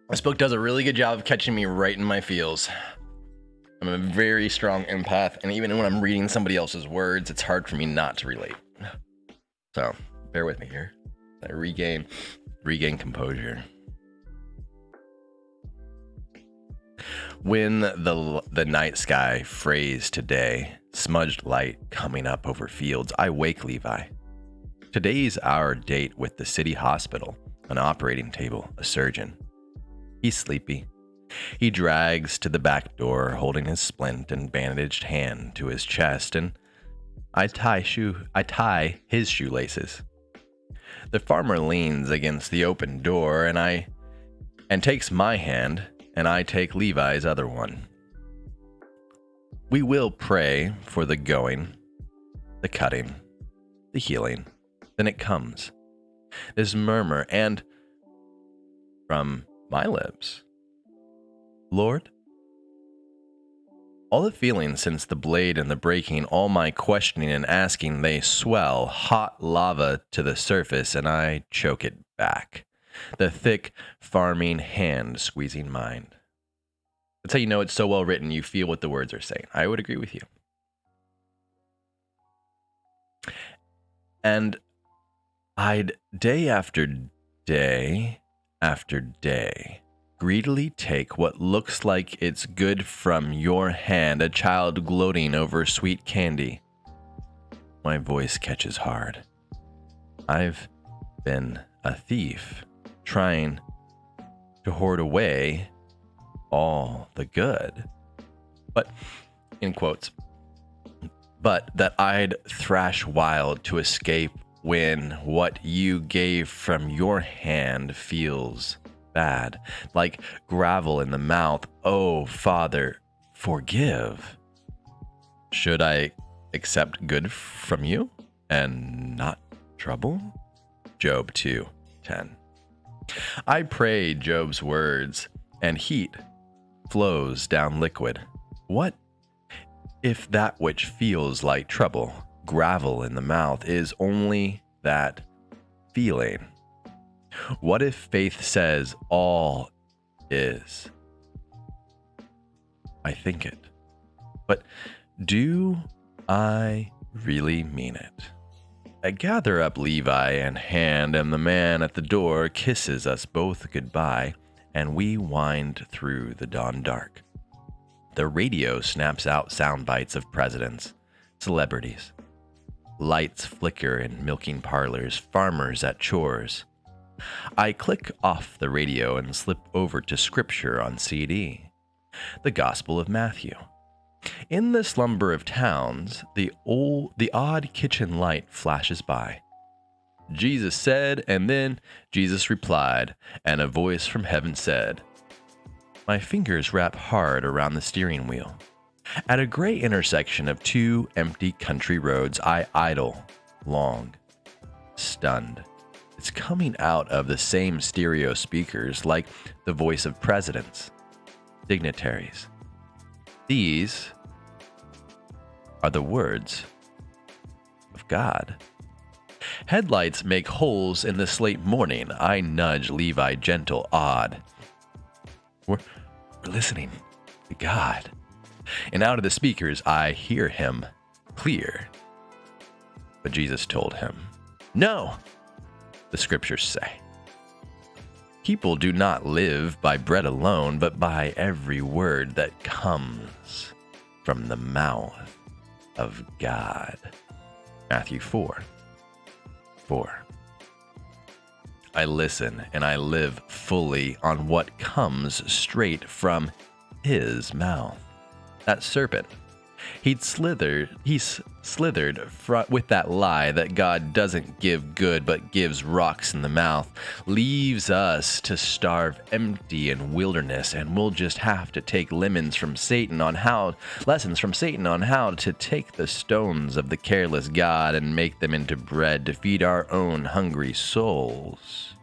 This book does a really good job of catching me right in my feels. I'm a very strong empath, and even when I'm reading somebody else's words, it's hard for me not to relate. So, bear with me here. I regain composure. When the night sky frays today, smudged light coming up over fields, I wake Levi. Today's our date with the city hospital, an operating table, a surgeon. He's sleepy. He drags to the back door, holding his splint and bandaged hand to his chest, and I tie his shoelaces. The farmer leans against the open door, and takes my hand, and I take Levi's other one. We will pray for the going, the cutting, the healing. Then it comes. This murmur, and from my lips, Lord? All the feelings since the blade and the breaking, all my questioning and asking, they swell, hot lava to the surface, and I choke it back. The thick, farming hand squeezing mine. That's how you know it's so well written, you feel what the words are saying. I would agree with you. And I'd day after day after day greedily take what looks like it's good from your hand, a child gloating over sweet candy. My voice catches hard. I've been a thief, trying to hoard away all the good. But, in quotes, but that I'd thrash wild to escape when what you gave from your hand feels bad, like gravel in the mouth. Oh, Father, forgive. Should I accept good from you and not trouble? Job 2:10. I pray Job's words, and heat flows down liquid. What if that which feels like trouble, gravel in the mouth, is only that feeling? What if faith says all is? I think it. But do I really mean it? I gather up Levi and hand, and the man at the door kisses us both goodbye, and we wind through the dawn dark. The radio snaps out sound bites of presidents, celebrities. Lights flicker in milking parlors, farmers at chores. I click off the radio and slip over to scripture on CD. The Gospel of Matthew. In the slumber of towns, the odd kitchen light flashes by. Jesus said, and then Jesus replied, and a voice from heaven said. My fingers wrap hard around the steering wheel. At a gray intersection of two empty country roads, I idle, long, stunned. It's coming out of the same stereo speakers, like the voice of presidents, dignitaries. These are the words of God. Headlights make holes in the slate morning. I nudge Levi, gentle, odd. We're listening to God. And out of the speakers, I hear him clear. But Jesus told him, no, the scriptures say. People do not live by bread alone, but by every word that comes from the mouth of God. Matthew 4:4. I listen and I live fully on what comes straight from his mouth. That serpent He slithered with that lie that God doesn't give good but gives rocks in the mouth, leaves us to starve empty in wilderness, and we'll just have to take lessons from Satan on how to take the stones of the careless God and make them into bread to feed our own hungry souls.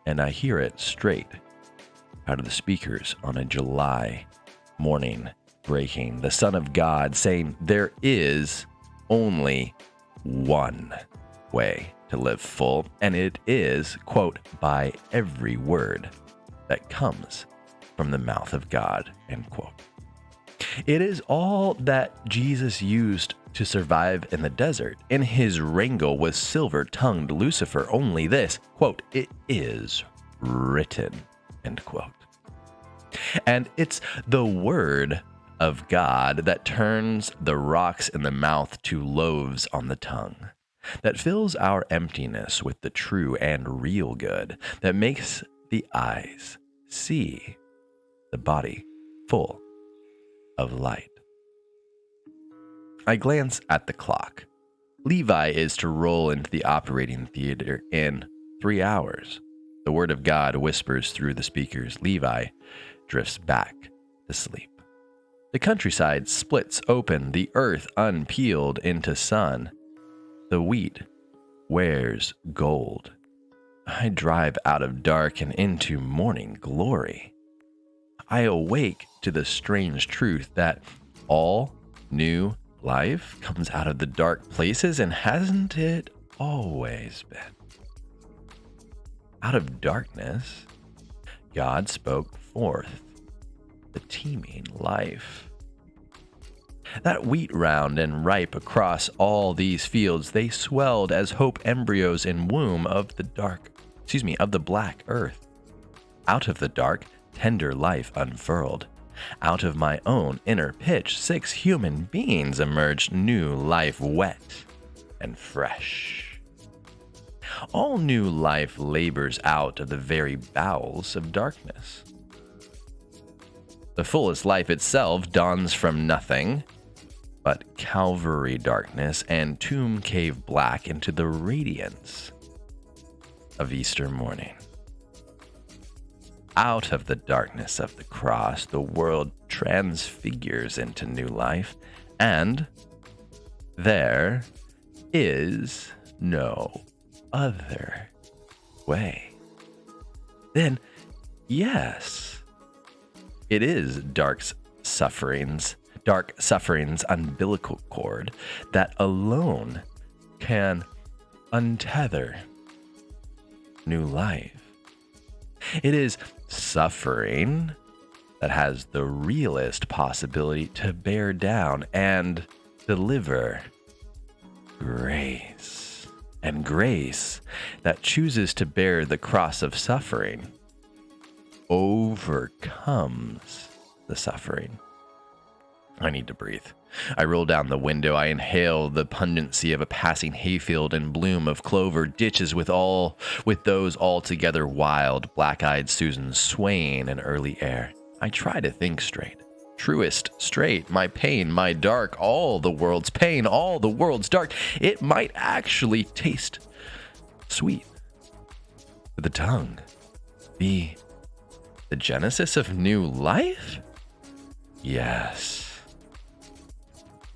And I hear it straight out of the speakers on a July morning breaking, the Son of God saying there is only one way to live full, and it is, quote, by every word that comes from the mouth of God, end quote. It is all that Jesus used to survive in the desert. In his wrangle with silver-tongued Lucifer, only this, quote, it is written, end quote. And it's the word of God that turns the rocks in the mouth to loaves on the tongue, that fills our emptiness with the true and real good, that makes the eyes see, the body full of light. I glance at the clock. Levi is to roll into the operating theater in 3 hours. The word of God whispers through the speakers. Levi drifts back to sleep. The countryside splits open, the earth unpeeled into sun. The wheat wears gold. I drive out of dark and into morning glory. I awake to the strange truth that all new life comes out of the dark places, and hasn't it always been? Out of darkness, God spoke forth the teeming life. That wheat round and ripe across all these fields, they swelled as hope embryos in womb of the black earth. Out of the dark, tender life unfurled. Out of my own inner pitch, 6 human beings emerged, new life wet and fresh. All new life labors out of the very bowels of darkness. The fullest life itself dawns from nothing but Calvary darkness and tomb cave black into the radiance of Easter morning. Out of the darkness of the cross, the world transfigures into new life, and there is no other way. Then, yes, it is dark suffering's umbilical cord that alone can untether new life. It is suffering that has the realest possibility to bear down and deliver grace. And grace that chooses to bear the cross of suffering overcomes the suffering. I need to breathe. I roll down the window. I inhale the pungency of a passing hayfield and bloom of clover, ditches with those altogether wild, black-eyed Susans swaying in early air. I try to think straight. Truest, straight, my pain, my dark, all the world's pain, all the world's dark. It might actually taste sweet to the tongue. Be the genesis of new life? Yes.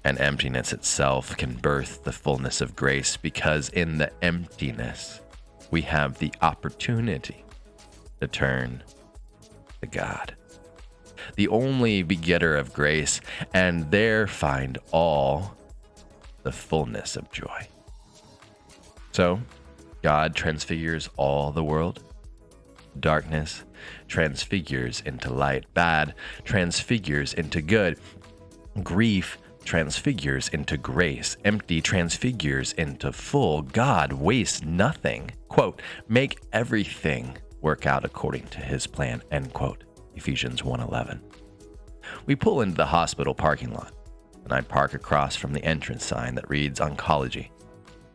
And emptiness itself can birth the fullness of grace, because in the emptiness, we have the opportunity to turn to God, the only begetter of grace, and there find all the fullness of joy. So, God transfigures all the world. Darkness transfigures into light. Bad transfigures into good. Grief transfigures into grace. Empty transfigures into full. God wastes nothing. Quote, make everything work out according to his plan, end quote. Ephesians 1:11. We pull into the hospital parking lot, and I park across from the entrance sign that reads oncology.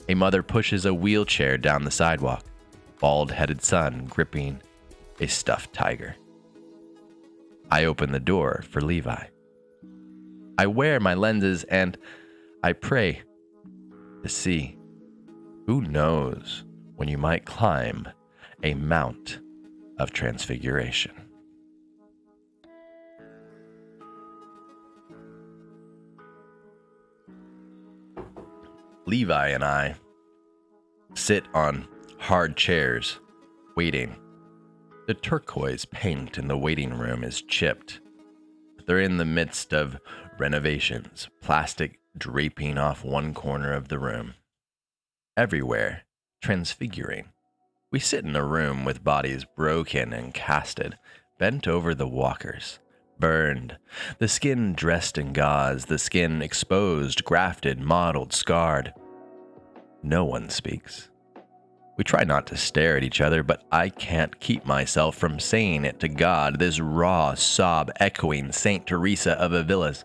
A mother pushes a wheelchair down the sidewalk, bald-headed son gripping a stuffed tiger. I open the door for Levi. I wear my lenses and I pray to see. Who knows when you might climb a mount of transfiguration? Levi and I sit on hard chairs, waiting. The turquoise paint in the waiting room is chipped. They're in the midst of renovations, plastic draping off one corner of the room. Everywhere, transfiguring. We sit in a room with bodies broken and casted, bent over the walkers, burned, the skin dressed in gauze, the skin exposed, grafted, modeled, scarred. No one speaks. We try not to stare at each other, but I can't keep myself from saying it to God, this raw sob echoing St. Teresa of Avila's.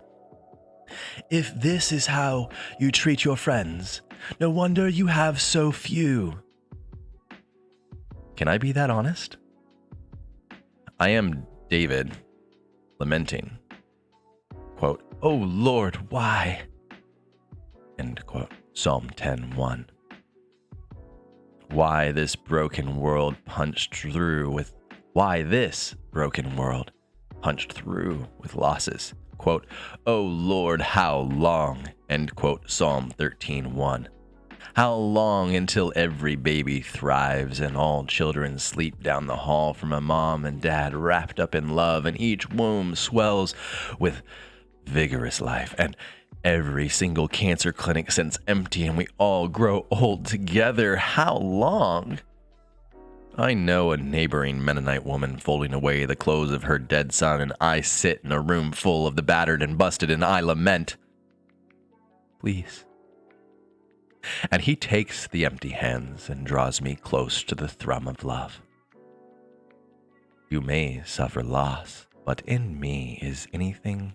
If this is how you treat your friends, no wonder you have so few. Can I be that honest? I am David, lamenting. Quote, "Oh Lord, why?" End quote. Psalm 10:1. Why this broken world punched through with losses. Quote, "Oh Lord, how long?" End quote. Psalm 13:1. How long until every baby thrives and all children sleep down the hall from a mom and dad wrapped up in love, and each womb swells with vigorous life, and every single cancer clinic sits empty, and we all grow old together? How long? I know a neighboring Mennonite woman folding away the clothes of her dead son, and I sit in a room full of the battered and busted, and I lament. Please. And he takes the empty hands and draws me close to the thrum of love. You may suffer loss, but in me is anything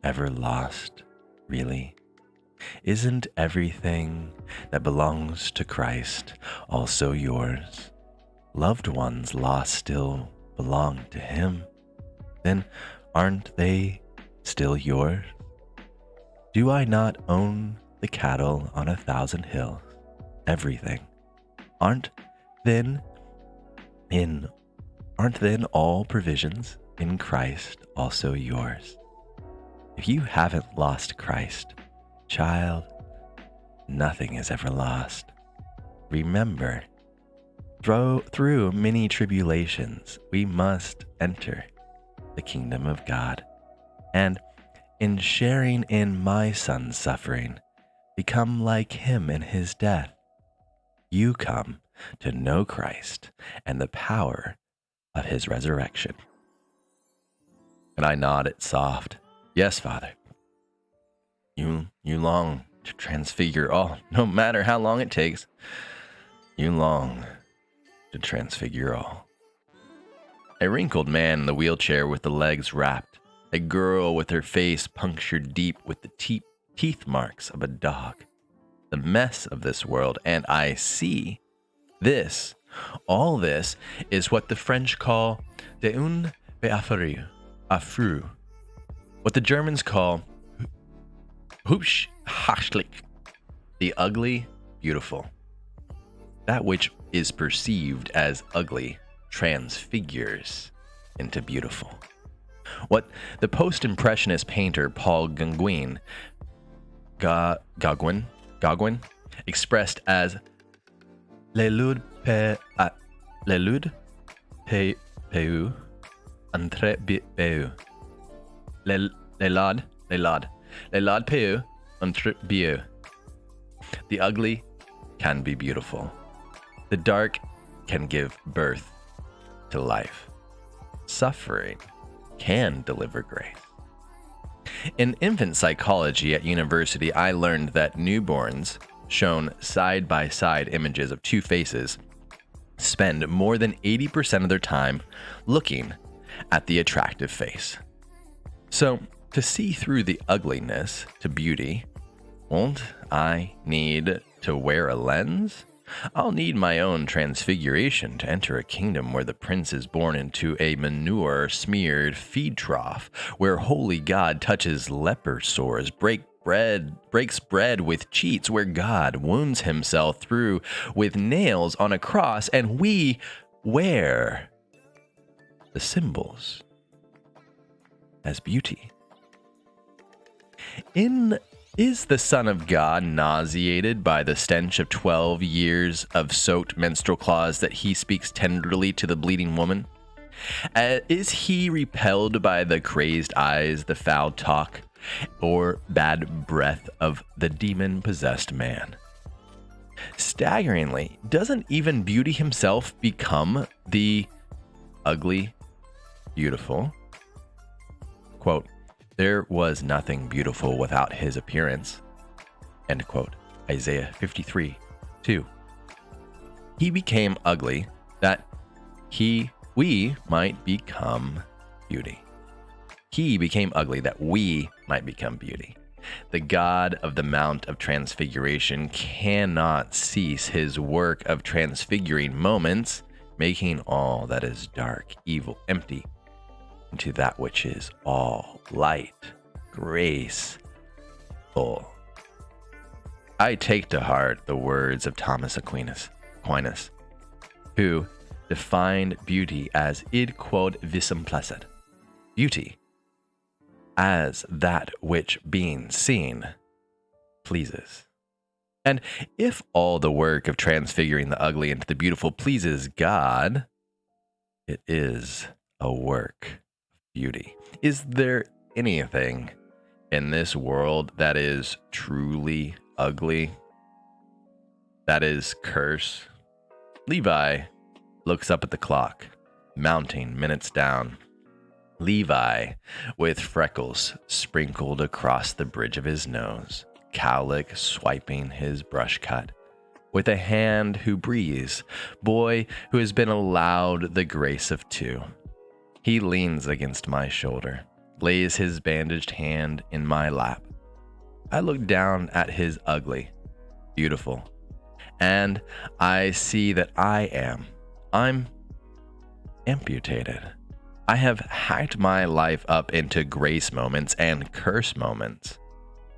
ever lost, really? Isn't everything that belongs to Christ also yours? Loved ones lost still belong to him. Then aren't they still yours? Do I not own the cattle on 1,000 hills? Everything. Aren't then all provisions in Christ also yours? If you haven't lost Christ, child, nothing is ever lost. Remember, through many tribulations, we must enter the kingdom of God. And in sharing in my son's suffering, become like him in his death. You come to know Christ and the power of his resurrection. And I nodded soft. Yes, Father. You long to transfigure all, no matter how long it takes. You long to transfigure all. A wrinkled man in the wheelchair with the legs wrapped. A girl with her face punctured deep with the teeth marks of a dog. The mess of this world, and I see this. All this is what the French call de un peu affreux. What the Germans call hübsch hässlich, the ugly, beautiful. That which is perceived as ugly transfigures into beautiful. What the post-impressionist painter Paul Gauguin expressed as les ludes peu entre peu. Les lades peu entre peu. The ugly can be beautiful. The dark can give birth to life. Suffering can deliver grace. In infant psychology at university, I learned that newborns, shown side-by-side images of two faces, spend more than 80% of their time looking at the attractive face. So, to see through the ugliness to beauty, won't I need to wear a lens? I'll need my own transfiguration to enter a kingdom where the prince is born into a manure-smeared feed trough, where holy God touches leper sores, breaks bread with cheats, where God wounds himself through with nails on a cross, and we wear the symbols as beauty. Is the Son of God nauseated by the stench of 12 years of soaked menstrual cloths that he speaks tenderly to the bleeding woman? Is he repelled by the crazed eyes, the foul talk, or bad breath of the demon-possessed man? Staggeringly, doesn't even beauty himself become the ugly beautiful? Quote, "There was nothing beautiful without his appearance." End quote. Isaiah 53:2. He became ugly that we might become beauty. He became ugly that we might become beauty. The God of the Mount of Transfiguration cannot cease his work of transfiguring moments, making all that is dark, evil, empty, into that which is all light, grace, full. I take to heart the words of Thomas Aquinas, who defined beauty as id quod visum placet, beauty as that which being seen pleases. And if all the work of transfiguring the ugly into the beautiful pleases God, it is a work beauty. Is there anything in this world that is truly ugly? That is curse? Levi looks up at the clock, mounting minutes down. Levi, with freckles sprinkled across the bridge of his nose, cowlick swiping his brush cut, with a hand who breathes, boy who has been allowed the grace of two. He leans against my shoulder, lays his bandaged hand in my lap. I look down at his ugly, beautiful, and I see that I'm amputated. I have hacked my life up into grace moments and curse moments.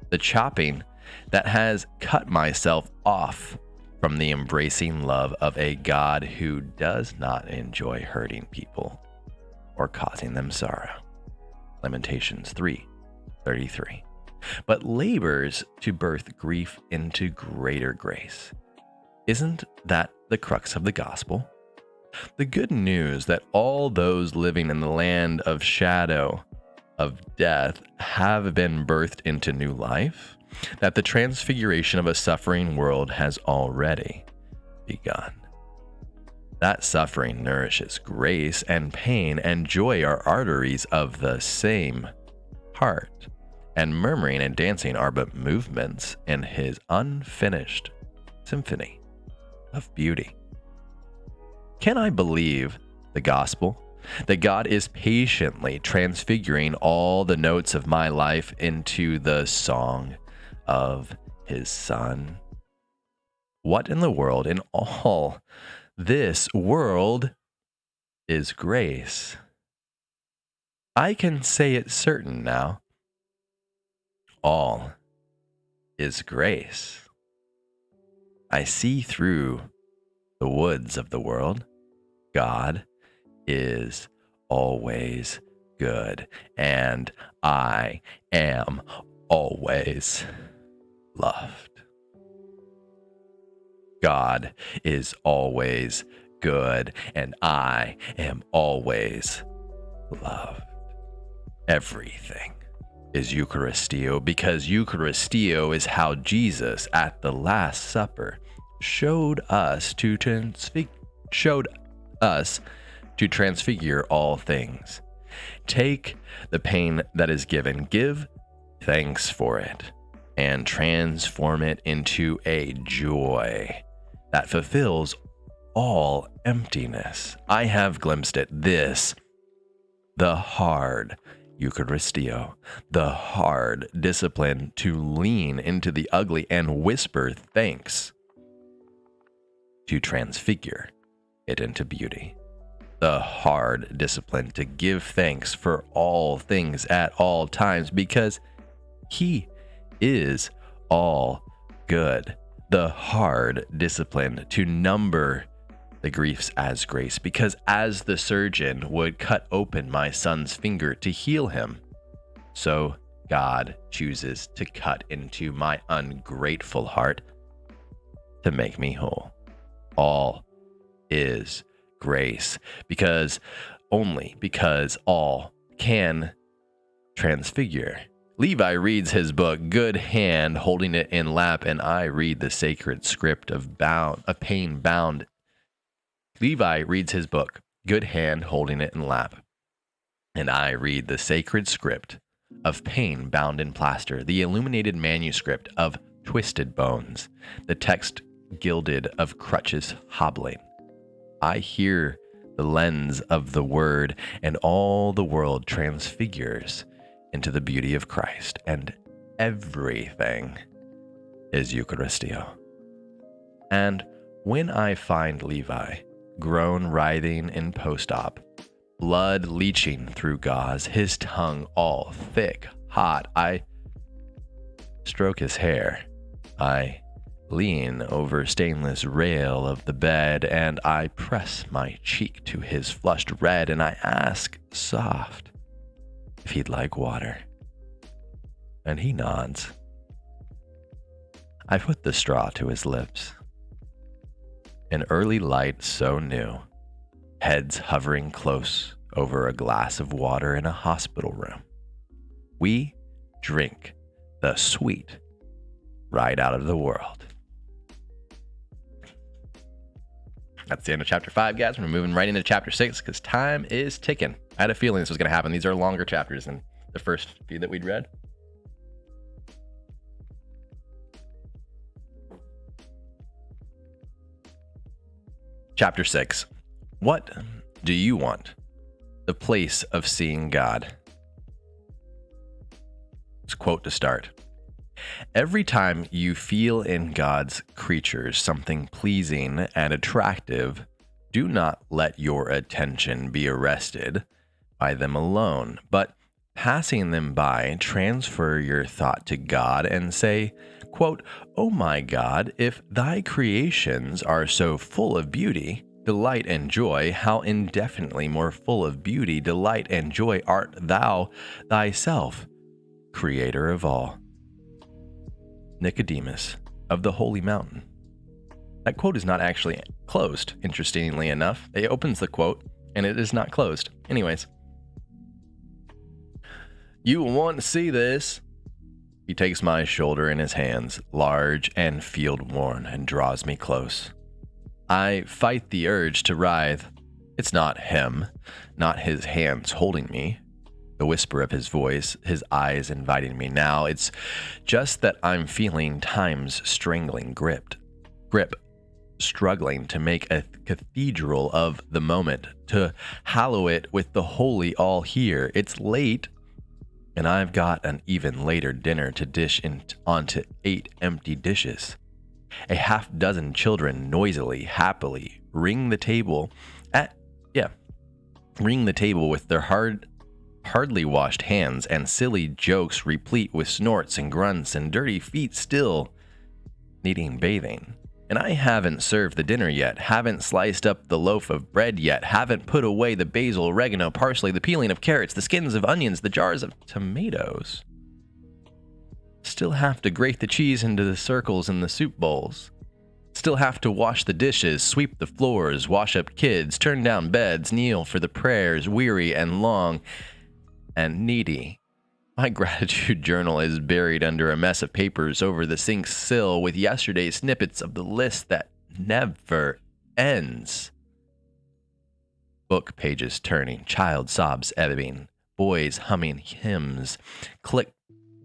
The chopping that has cut myself off from the embracing love of a God who does not enjoy hurting people or causing them sorrow. Lamentations 3:33. But labors to birth grief into greater grace. Isn't that the crux of the gospel? The good news that all those living in the land of shadow of death have been birthed into new life, that the transfiguration of a suffering world has already begun. That suffering nourishes grace, and pain and joy are arteries of the same heart, and murmuring and dancing are but movements in his unfinished symphony of beauty. Can I believe the gospel? That God is patiently transfiguring all the notes of my life into the song of his Son? What in the world, in all this world, is grace? I can say it certain now. All is grace. I see through the woods of the world. God is always good, and I am always loved. God is always good, and I am always loved. Everything is Eucharistio, because Eucharistio is how Jesus at the Last Supper showed us to transfigure all things. Take the pain that is given, give thanks for it, and transform it into a joy that fulfills all emptiness. I have glimpsed it. This, the hard Eucharistio, the hard discipline to lean into the ugly and whisper thanks. to transfigure it into beauty. The hard discipline to give thanks for all things at all times because He is all good. The hard discipline to number the griefs as grace because as the surgeon would cut open my son's finger to heal him, so God chooses to cut into my ungrateful heart to make me whole. All is grace only because all can transfigure. Levi reads his book, Good Hand, holding it in lap, and I read the sacred script of pain bound. Levi reads his book, Good Hand, holding it in lap, and I read the sacred script of pain bound in plaster, the illuminated manuscript of twisted bones, the text gilded of crutches hobbling. I hear the lens of the word, and all the world transfigures into the beauty of Christ, and everything is Eucharistio. And when I find Levi, groan writhing in post-op, blood leaching through gauze, his tongue all thick, hot, I stroke his hair. I lean over stainless rail of the bed, and I press my cheek to his flushed red, and I ask, soft, if he'd like water. And he nods. I put the straw to his lips. An early light so new, heads hovering close over a glass of water in a hospital room. We drink the sweet right out of the world. That's the end of chapter 5, guys. We're moving right into chapter 6 because time is ticking. I had a feeling this was going to happen. These are longer chapters than the first few that we'd read. Chapter 6. What do you want? The place of seeing God. This quote to start. Every time you feel in God's creatures something pleasing and attractive, do not let your attention be arrested by them alone, but passing them by, transfer your thought to God and say, quote, "Oh my God, if thy creations are so full of beauty, delight and joy, how indefinitely more full of beauty, delight and joy art thou thyself, creator of all." Nicodemus of the Holy Mountain. That quote is not actually closed, interestingly enough. It opens the quote, and it is not closed. Anyways. You will want to see this. He takes my shoulder in his hands, large and field-worn, and draws me close. I fight the urge to writhe. It's not him, not his hands holding me, the whisper of his voice, his eyes inviting me now. It's just that I'm feeling time's strangling grip, struggling to make a cathedral of the moment, to hallow it with the holy all here. It's late, and I've got an even later dinner to dish onto 8 empty dishes. A half-dozen children noisily, happily ring the table with their hardly washed hands and silly jokes replete with snorts and grunts and dirty feet still needing bathing. And I haven't served the dinner yet, haven't sliced up the loaf of bread yet, haven't put away the basil, oregano, parsley, the peeling of carrots, the skins of onions, the jars of tomatoes. Still have to grate the cheese into the circles in the soup bowls. Still have to wash the dishes, sweep the floors, wash up kids, turn down beds, kneel for the prayers, weary and long and needy. My gratitude journal is buried under a mess of papers over the sink sill with yesterday's snippets of the list that never ends. Book pages turning, child sobs ebbing, boys humming hymns, click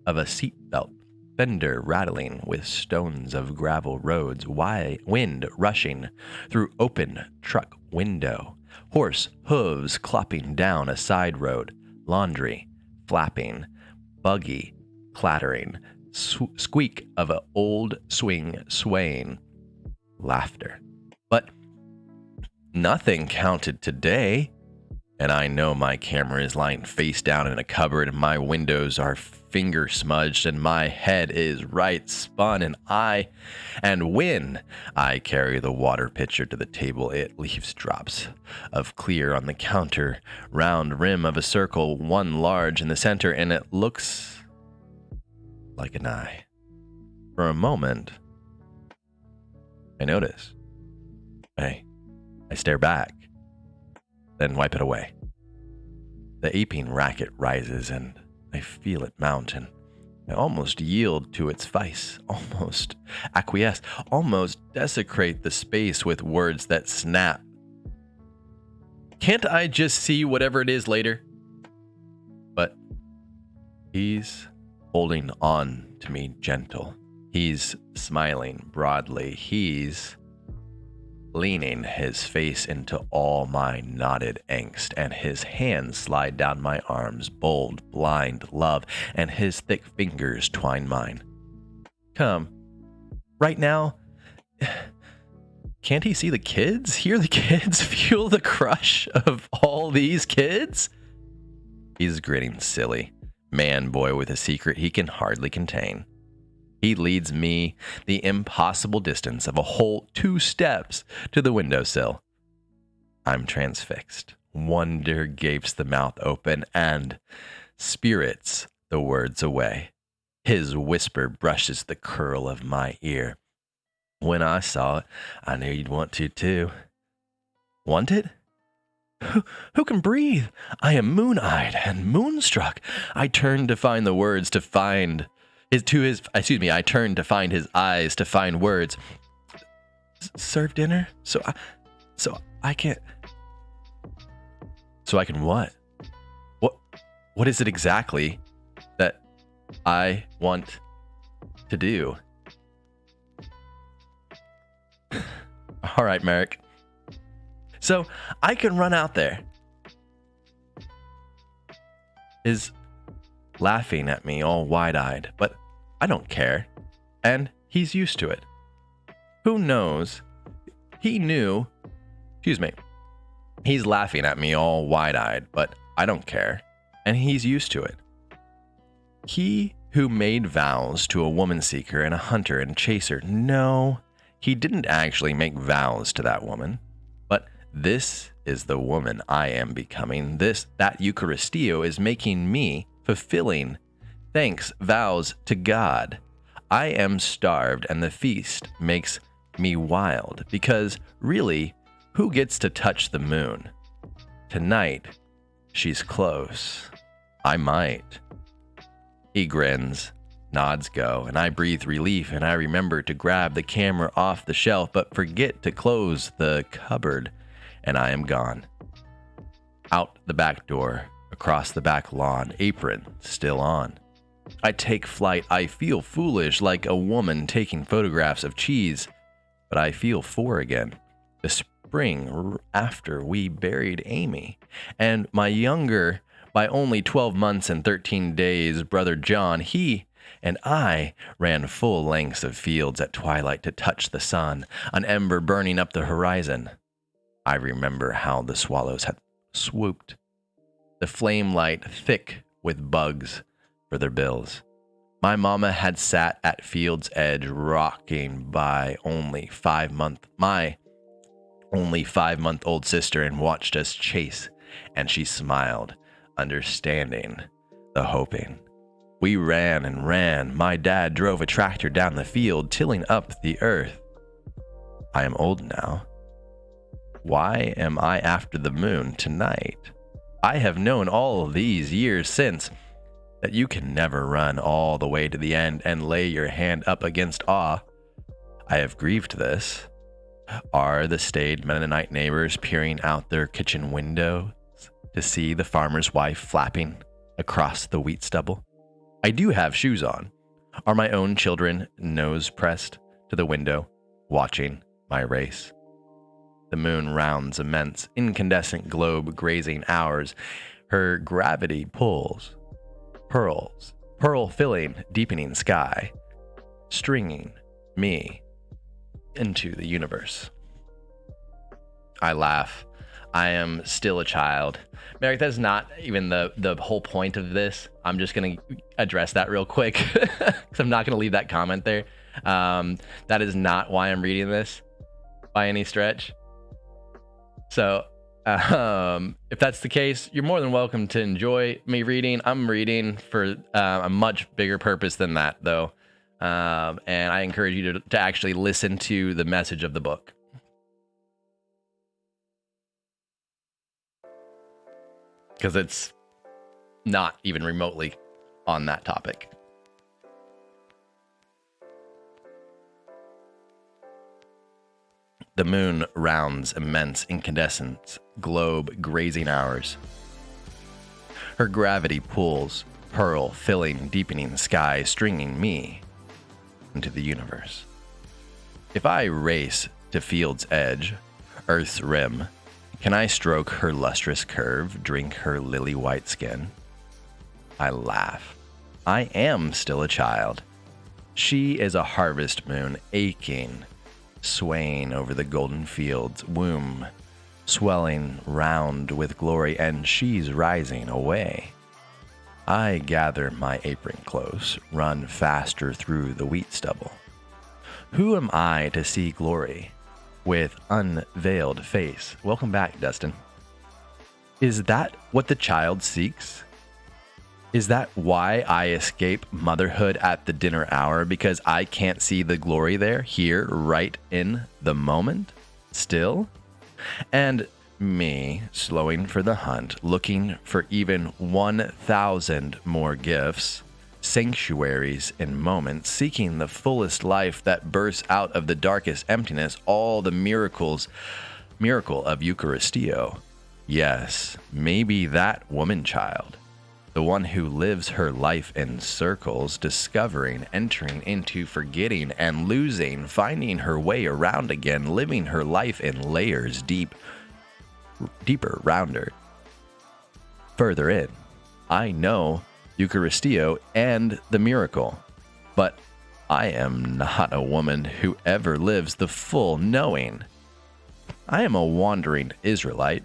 of a seatbelt, fender rattling with stones of gravel roads, wind rushing through open truck window, horse hooves clopping down a side road, laundry flapping, buggy clattering, squeak of an old swing swaying, laughter But nothing counted today. And I know my camera is lying face down in a cupboard, and my windows are finger smudged, and my head is right spun, and when I carry the water pitcher to the table, it leaves drops of clear on the counter, round rim of a circle, one large in the center, and it looks like an eye. For a moment, I notice. I stare back, then wipe it away. The aping racket rises, and I feel it mount, and I almost yield to its vice, almost acquiesce, almost desecrate the space with words that snap. Can't I just see whatever it is later? But he's holding on to me gentle. He's smiling broadly. He's leaning his face into all my knotted angst, and his hands slide down my arms, bold, blind love, and his thick fingers twine mine. Come. Right now, can't he see the kids? Hear the kids? Feel the crush of all these kids? He's grinning silly. Man boy with a secret he can hardly contain. He leads me the impossible distance of a whole 2 steps to the windowsill. I'm transfixed. Wonder gapes the mouth open and spirits the words away. His whisper brushes the curl of my ear. When I saw it, I knew you'd want to too. Want it? Who can breathe? I am moon-eyed and moonstruck. I turned to find the words to find... I turned to find his eyes to find words. Serve dinner? So I can what? What is it exactly that I want to do? All right, Merrick. So I can run out there. Is laughing at me all wide-eyed, but I don't care, and he's used to it. Who knows? He's laughing at me all wide-eyed, but I don't care, and he's used to it. He who made vows to a woman seeker and a hunter and chaser, no, he didn't actually make vows to that woman, but this is the woman I am becoming. That Eucharistio is making me fulfilling thanks vows to God. I am starved, and the feast makes me wild, because really, who gets to touch the moon? Tonight, she's close. I might. He grins, nods go, and I breathe relief, and I remember to grab the camera off the shelf, but forget to close the cupboard, and I am gone. Out the back door, across the back lawn, apron still on. I take flight. I feel foolish, like a woman taking photographs of cheese, but I feel 4 again. The spring after we buried Amy, and my younger, by only 12 months and 13 days, brother John, he and I ran full lengths of fields at twilight to touch the sun, an ember burning up the horizon. I remember how the swallows had swooped, the flame light thick with bugs for their bills. My mama had sat at field's edge, rocking by my only 5-month-old sister, and watched us chase, and she smiled, understanding the hoping. We ran and ran. My dad drove a tractor down the field, tilling up the earth. I am old now. Why am I after the moon tonight? I have known all these years since that you can never run all the way to the end and lay your hand up against awe. I have grieved this. Are the staid Mennonite neighbors peering out their kitchen windows to see the farmer's wife flapping across the wheat stubble? I do have shoes on. Are my own children nose pressed to the window, watching my race? The moon rounds immense, incandescent globe grazing ours. Her gravity pulls, pearl filling, deepening sky, stringing me into the universe. I laugh. I am still a child. Merrick, that's not even the whole point of this. I'm just going to address that real quick because I'm not going to leave that comment there. That is not why I'm reading this by any stretch. So if that's the case, you're more than welcome to enjoy me reading. I'm reading for a much bigger purpose than that, though. And I encourage you to actually listen to the message of the book. Because it's not even remotely on that topic. The moon rounds immense incandescent globe grazing ours. Her gravity pulls, pearl filling deepening sky, stringing me into the universe. If I race to field's edge, Earth's rim, can I stroke her lustrous curve, drink her lily white skin? I laugh. I am still a child. She is a harvest moon aching, swaying over the golden fields, womb swelling round with glory, and she's rising away. I gather my apron close, run faster through the wheat stubble. Who am I to see glory with unveiled face? Welcome back, Dustin. Is that what the child seeks? Is that why I escape motherhood at the dinner hour? Because I can't see the glory there, here, right in the moment, still? And me slowing for the hunt, looking for even 1,000 more gifts, sanctuaries in moments, seeking the fullest life that bursts out of the darkest emptiness, all the miracle of Eucharistio. Yes, maybe that woman child. The one who lives her life in circles, discovering, entering into forgetting and losing, finding her way around again, living her life in layers deeper, rounder, further in. I know Eucharistio and the miracle, but I am not a woman who ever lives the full knowing. I am a wandering Israelite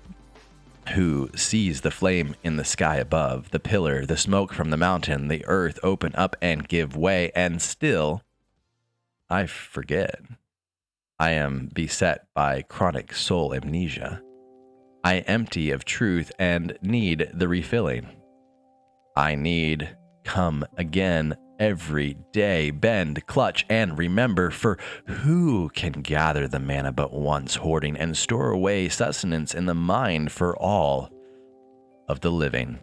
who sees the flame in the sky above, the pillar, the smoke from the mountain, the earth open up and give way, and still I forget. I am beset by chronic soul amnesia. I empty of truth and need the refilling. I need come again every day, bend, clutch, and remember, for who can gather the manna but once, hoarding and store away sustenance in the mind for all of the living?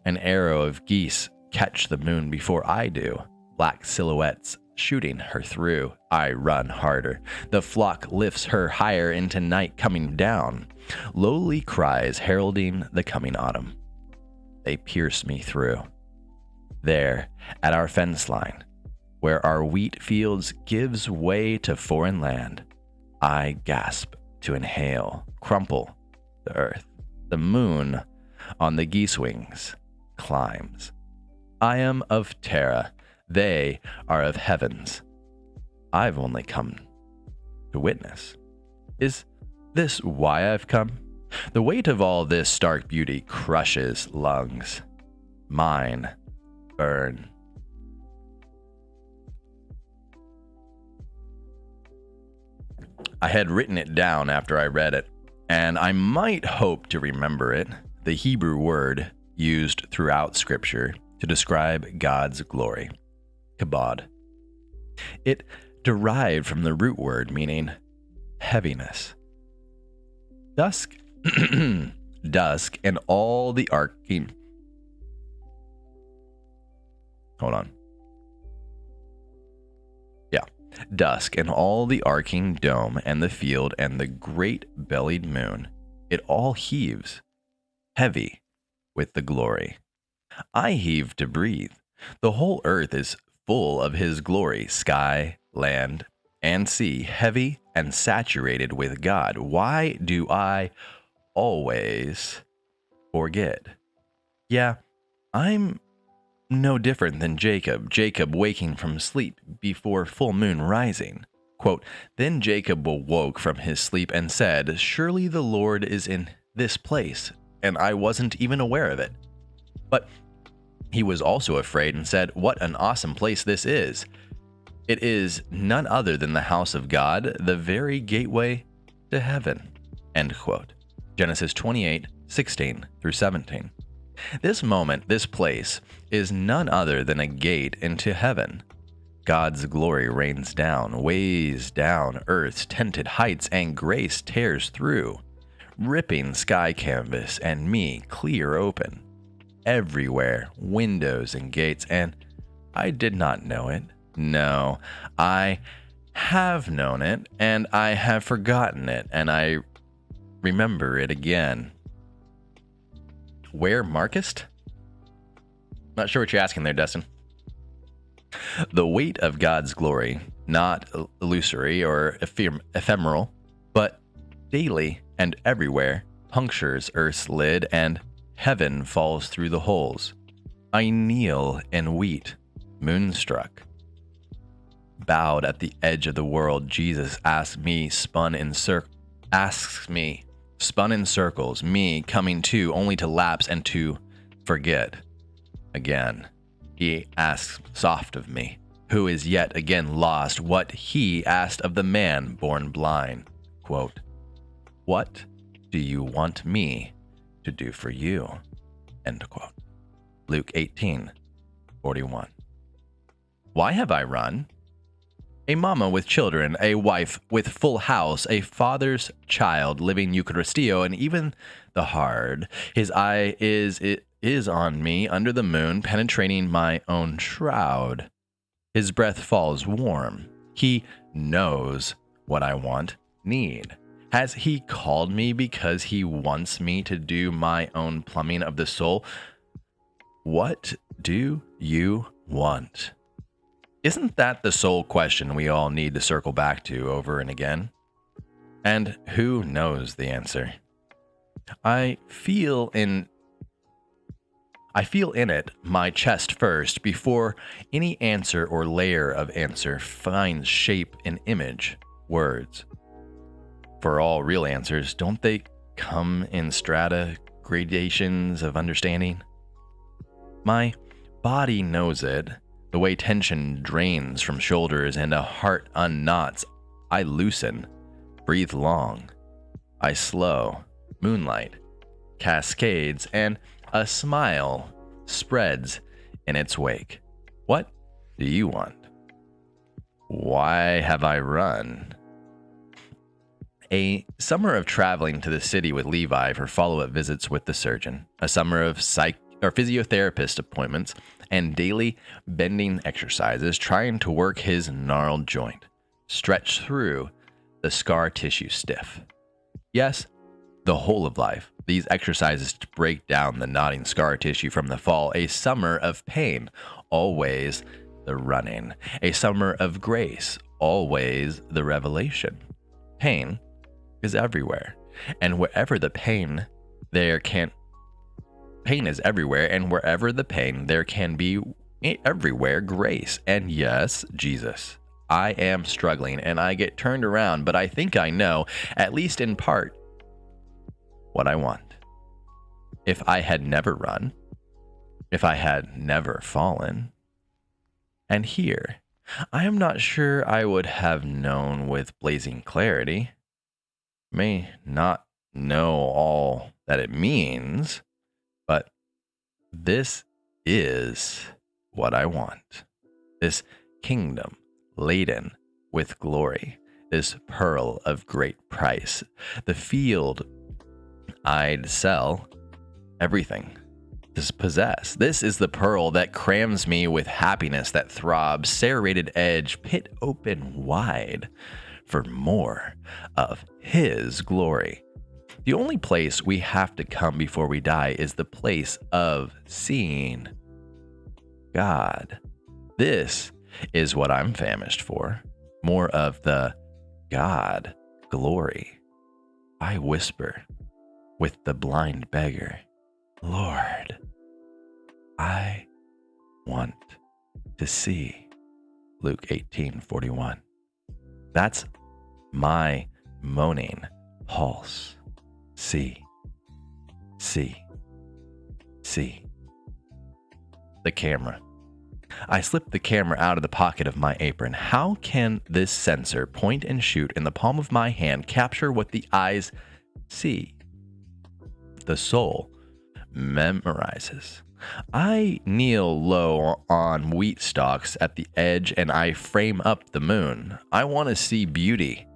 An arrow of geese catch the moon before I do, black silhouettes shooting her through. I run harder. The flock lifts her higher into night coming down. Lowly cries heralding the coming autumn. They pierce me through. There, at our fence line, where our wheat fields gives way to foreign land, I gasp to inhale, crumple the earth. The moon on the geese wings climbs. I am of Terra. They are of heavens. I've only come to witness. Is this why I've come? The weight of all this stark beauty crushes lungs. Mine burn. I had written it down after I read it, and I might hope to remember it, the Hebrew word used throughout Scripture to describe God's glory, kabod. It derived from the root word meaning heaviness. Dusk, dusk, and all the arcing. Hold on. Yeah. Dusk and all the arcing dome and the field and the great bellied moon. It all heaves, heavy with the glory. I heave to breathe. The whole earth is full of his glory, sky, land, and sea, heavy and saturated with God. Why do I always forget? Yeah, I'm no different than Jacob waking from sleep before full moon rising, Quote, Then Jacob awoke from his sleep and said, Surely the Lord is in this place, and I wasn't even aware of it. But he was also afraid and said, What an awesome place this is. It is none other than the house of God, the very gateway to heaven. End quote. Genesis 28:16 through 17. This moment, this place, is none other than a gate into heaven. God's glory rains down, weighs down earth's tented heights, and grace tears through, ripping sky canvas and me clear open. Everywhere, windows and gates, and I did not know it. No, I have known it, and I have forgotten it, and I remember it again. Where markest? Not sure what you're asking there, Dustin. The weight of God's glory, not illusory or ephemeral, but daily and everywhere, punctures earth's lid and heaven falls through the holes. I kneel and weep, moonstruck. Bowed at the edge of the world, Jesus asks me, spun in circles, me coming to only to lapse and to forget. Again, he asks soft of me, who is yet again lost, what he asked of the man born blind. Quote, What do you want me to do for you? End quote. Luke 18:41. Why have I run? A mama with children, a wife with full house, a father's child living Eucharistio, and even the hard. His eye is on me under the moon, penetrating my own shroud. His breath falls warm. He knows what I want, need. Has he called me because he wants me to do my own plumbing of the soul? What do you want? Isn't that the sole question we all need to circle back to over and again? And who knows the answer? I feel in it my chest first before any answer or layer of answer finds shape and image, words. For all real answers, don't they come in strata, gradations of understanding? My body knows it. The way tension drains from shoulders and a heart unknots, I loosen, breathe long. I slow, moonlight, cascades, and a smile spreads in its wake. What do you want? Why have I run? A summer of traveling to the city with Levi for follow-up visits with the surgeon. A summer of physiotherapist appointments and daily bending exercises trying to work his gnarled joint, stretch through the scar tissue stiff. Yes, the whole of life. These exercises to break down the knotting scar tissue from the fall. A summer of pain, always the running. A summer of grace, always the revelation. Pain is everywhere, and wherever the pain is everywhere, and wherever the pain, there can be everywhere grace. And yes, Jesus. I am struggling, and I get turned around, but I think I know, at least in part, what I want. If I had never run, if I had never fallen, and here, I am not sure I would have known with blazing clarity. May not know all that it means, but this is what I want. This kingdom laden with glory, this pearl of great price, the field I'd sell everything to possess. This is the pearl that crams me with happiness that throbs, serrated edge, pit open wide for more of his glory. The only place we have to come before we die is the place of seeing God. This is what I'm famished for. More of the God glory. I whisper with the blind beggar, Lord, I want to see. Luke 18:41. That's my moaning pulse. See. The camera. I slip the camera out of the pocket of my apron. How can this sensor, point and shoot, in the palm of my hand capture what the eyes see? The soul memorizes. I kneel low on wheat stalks at the edge and I frame up the moon. I want to see beauty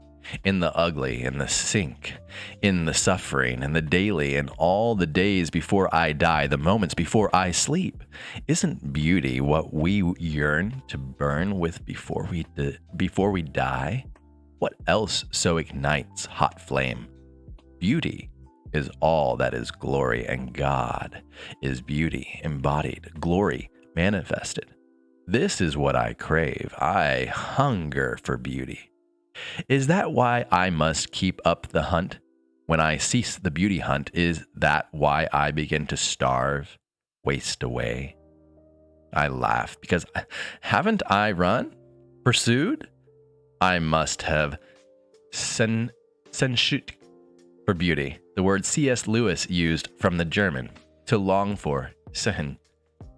in the ugly, in the sink, in the suffering, in the daily, and all the days before I die, the moments before I sleep. Isn't beauty what we yearn to burn with before we die? What else so ignites hot flame? Beauty is all that is glory, and God is beauty embodied, glory manifested. This is what I crave. I hunger for beauty. Is that why I must keep up the hunt? When I cease the beauty hunt, is that why I begin to starve, waste away? I laugh because haven't I run, pursued? I must have shoot for beauty, the word C.S. Lewis used from the German, to long for, sehen,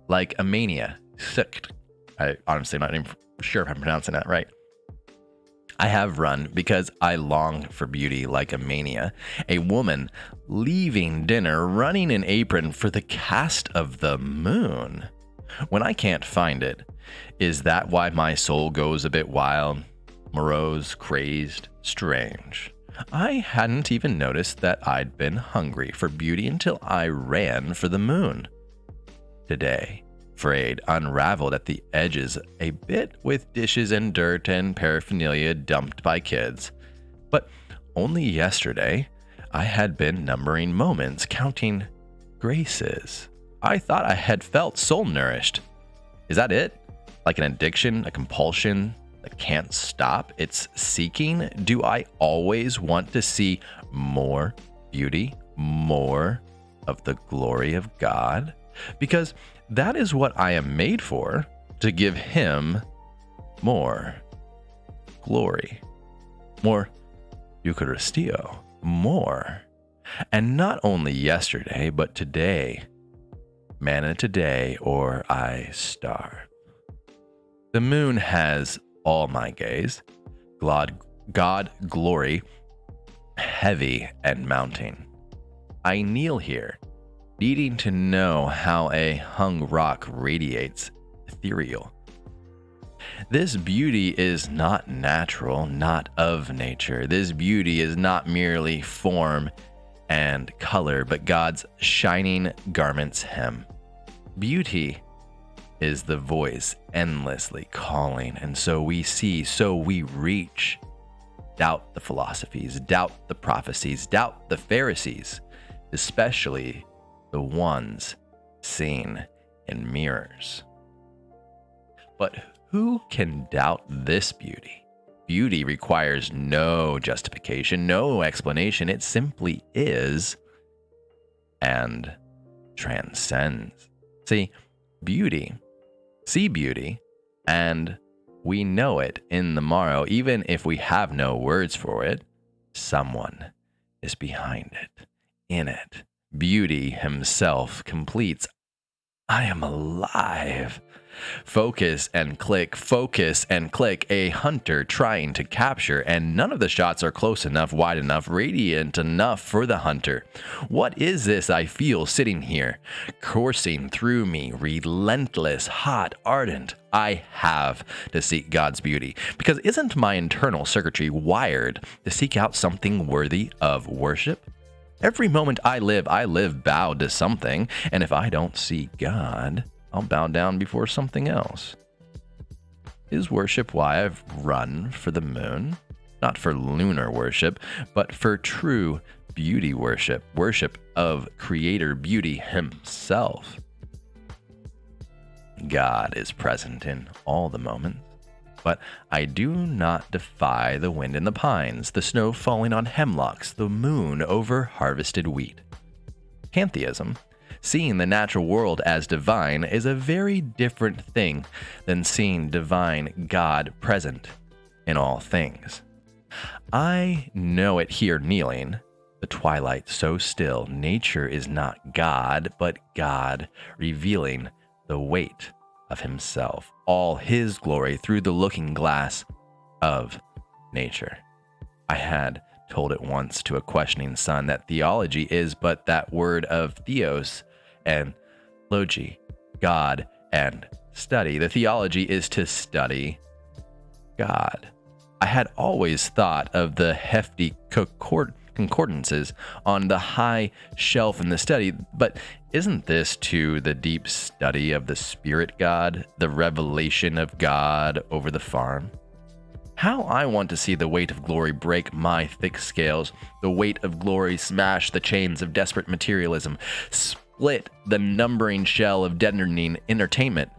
like a mania, sucht. I honestly am not even sure if I'm pronouncing that right. I have run because I long for beauty like a mania. A woman leaving dinner, running an apron for the cast of the moon. When I can't find it, is that why my soul goes a bit wild, morose, crazed, strange? I hadn't even noticed that I'd been hungry for beauty until I ran for the moon. Today, frayed, unraveled at the edges a bit with dishes and dirt and paraphernalia dumped by kids. But only yesterday, I had been numbering moments, counting graces. I thought I had felt soul nourished. Is that it? Like an addiction, a compulsion that can't stop? It's seeking? Do I always want to see more beauty, more of the glory of God? Because that is what I am made for, to give Him more glory, more Eucharistio, more. And not only yesterday, but today. Manna today, or I starve. The moon has all my gaze, God glory, heavy and mounting. I kneel here, needing to know how a hung rock radiates ethereal. This beauty is not natural, not of nature. This beauty is not merely form and color, but God's shining garment's hem. Beauty is the voice endlessly calling, and so we see, so we reach. Doubt the philosophies, doubt the prophecies, doubt the Pharisees, especially the ones seen in mirrors. But who can doubt this beauty? Beauty requires no justification, no explanation. It simply is and transcends. See beauty, and we know it in the morrow, even if we have no words for it. Someone is behind it, in it. Beauty himself completes. I am alive. Focus and click, a hunter trying to capture, and none of the shots are close enough, wide enough, radiant enough for the hunter. What is this I feel sitting here, coursing through me, relentless, hot, ardent? I have to seek God's beauty, because isn't my internal circuitry wired to seek out something worthy of worship? Every moment I live bowed to something, and if I don't see God, I'll bow down before something else. Is worship why I've run for the moon? Not for lunar worship, but for true beauty worship, worship of Creator beauty Himself. God is present in all the moments, but I do not defy the wind in the pines, the snow falling on hemlocks, the moon over harvested wheat. Pantheism, seeing the natural world as divine, is a very different thing than seeing divine God present in all things. I know it here kneeling, the twilight so still. Nature is not God, but God revealing the weight of himself, all his glory through the looking glass of nature. I had told it once to a questioning son that theology is but that word of theos and logi, God, and study. The theology is to study God. I had always thought of the hefty concordances on the high shelf in the study, but isn't this too the deep study of the Spirit God, the revelation of God over the farm? How I want to see the weight of glory break my thick scales, the weight of glory smash the chains of desperate materialism, split the numbering shell of deadening entertainment,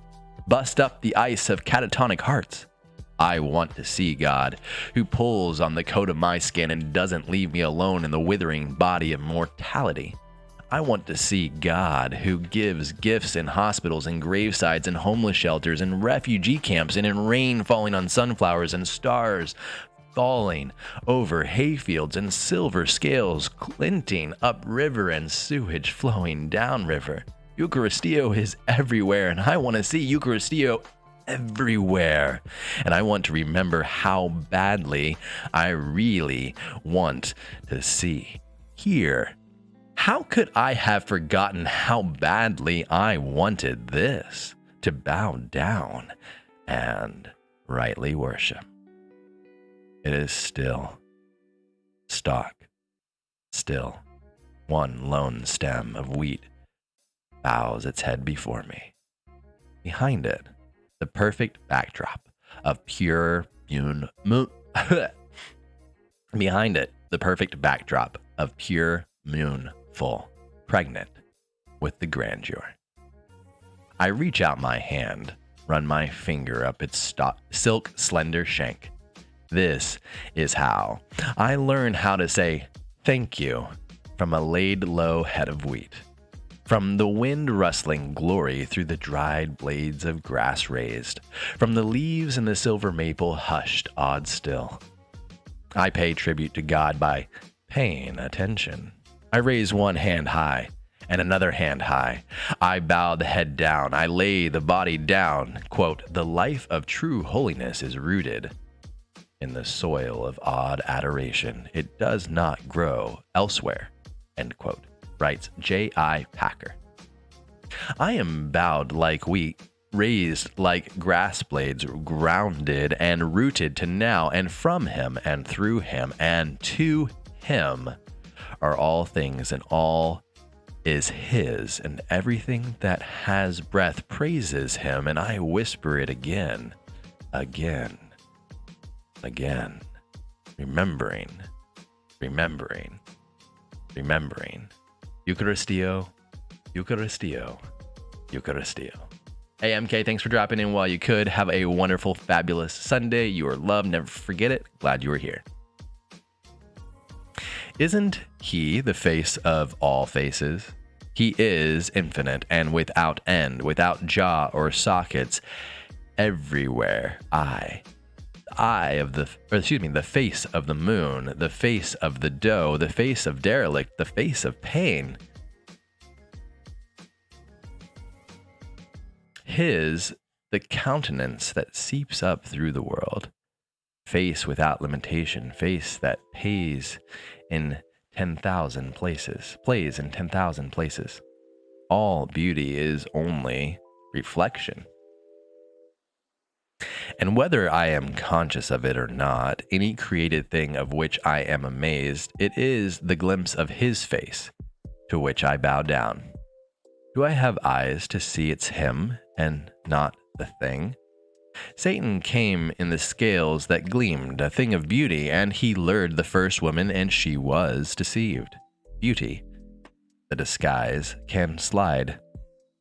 bust up the ice of catatonic hearts. I want to see God, who pulls on the coat of my skin and doesn't leave me alone in the withering body of mortality. I want to see God, who gives gifts in hospitals and gravesides and homeless shelters and refugee camps and in rain falling on sunflowers and stars falling over hayfields and silver scales glinting upriver and sewage flowing downriver. Eucharistio is everywhere, and I want to see Eucharistio everywhere. And I want to remember how badly I really want to see. Here, how could I have forgotten how badly I wanted this? To bow down and rightly worship. It is still, stock, still. One lone stem of wheat bows its head before me. Behind it, the perfect backdrop of pure behind it, the perfect backdrop of pure moon full, pregnant with the grandeur. I reach out my hand, run my finger up its silk slender shank. This is how I learn how to say thank you from a laid low head of wheat. From the wind rustling glory through the dried blades of grass raised, from the leaves in the silver maple hushed awed still. I pay tribute to God by paying attention. I raise one hand high and another hand high. I bow the head down. I lay the body down. Quote, the life of true holiness is rooted in the soil of awed adoration. It does not grow elsewhere. End quote. Writes J.I. Packer. I am bowed like wheat, raised like grass blades, grounded and rooted to now, and from him and through him and to him are all things, and all is his, and everything that has breath praises him, and I whisper it again, again, again, remembering. Eucharistio, Eucharistio, Eucharistio. Hey, MK, thanks for dropping in while you could. Have a wonderful, fabulous Sunday. You are loved. Never forget it. Glad you were here. Isn't he the face of all faces? He is infinite and without end, without jaw or sockets, everywhere. The face of the moon, the face of the doe, the face of derelict, the face of pain. His, the countenance that seeps up through the world. Face without limitation, face that plays in 10,000 places. All beauty is only reflection. And whether I am conscious of it or not, any created thing of which I am amazed, it is the glimpse of his face, to which I bow down. Do I have eyes to see it's him and not the thing? Satan came in the scales that gleamed, a thing of beauty, and he lured the first woman, and she was deceived. Beauty, the disguise, can slide.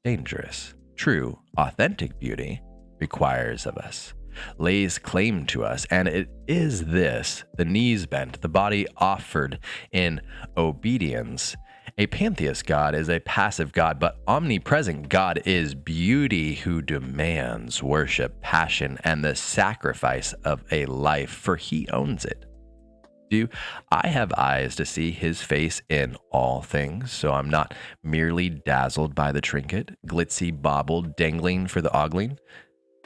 Dangerous, true, authentic beauty requires of us, lays claim to us, and it is this, the knees bent, the body offered in obedience. A pantheist God is a passive God, but omnipresent God is beauty who demands worship, passion, and the sacrifice of a life, for he owns it. Do I have eyes to see his face in all things, so I'm not merely dazzled by the trinket, glitzy bauble dangling for the ogling?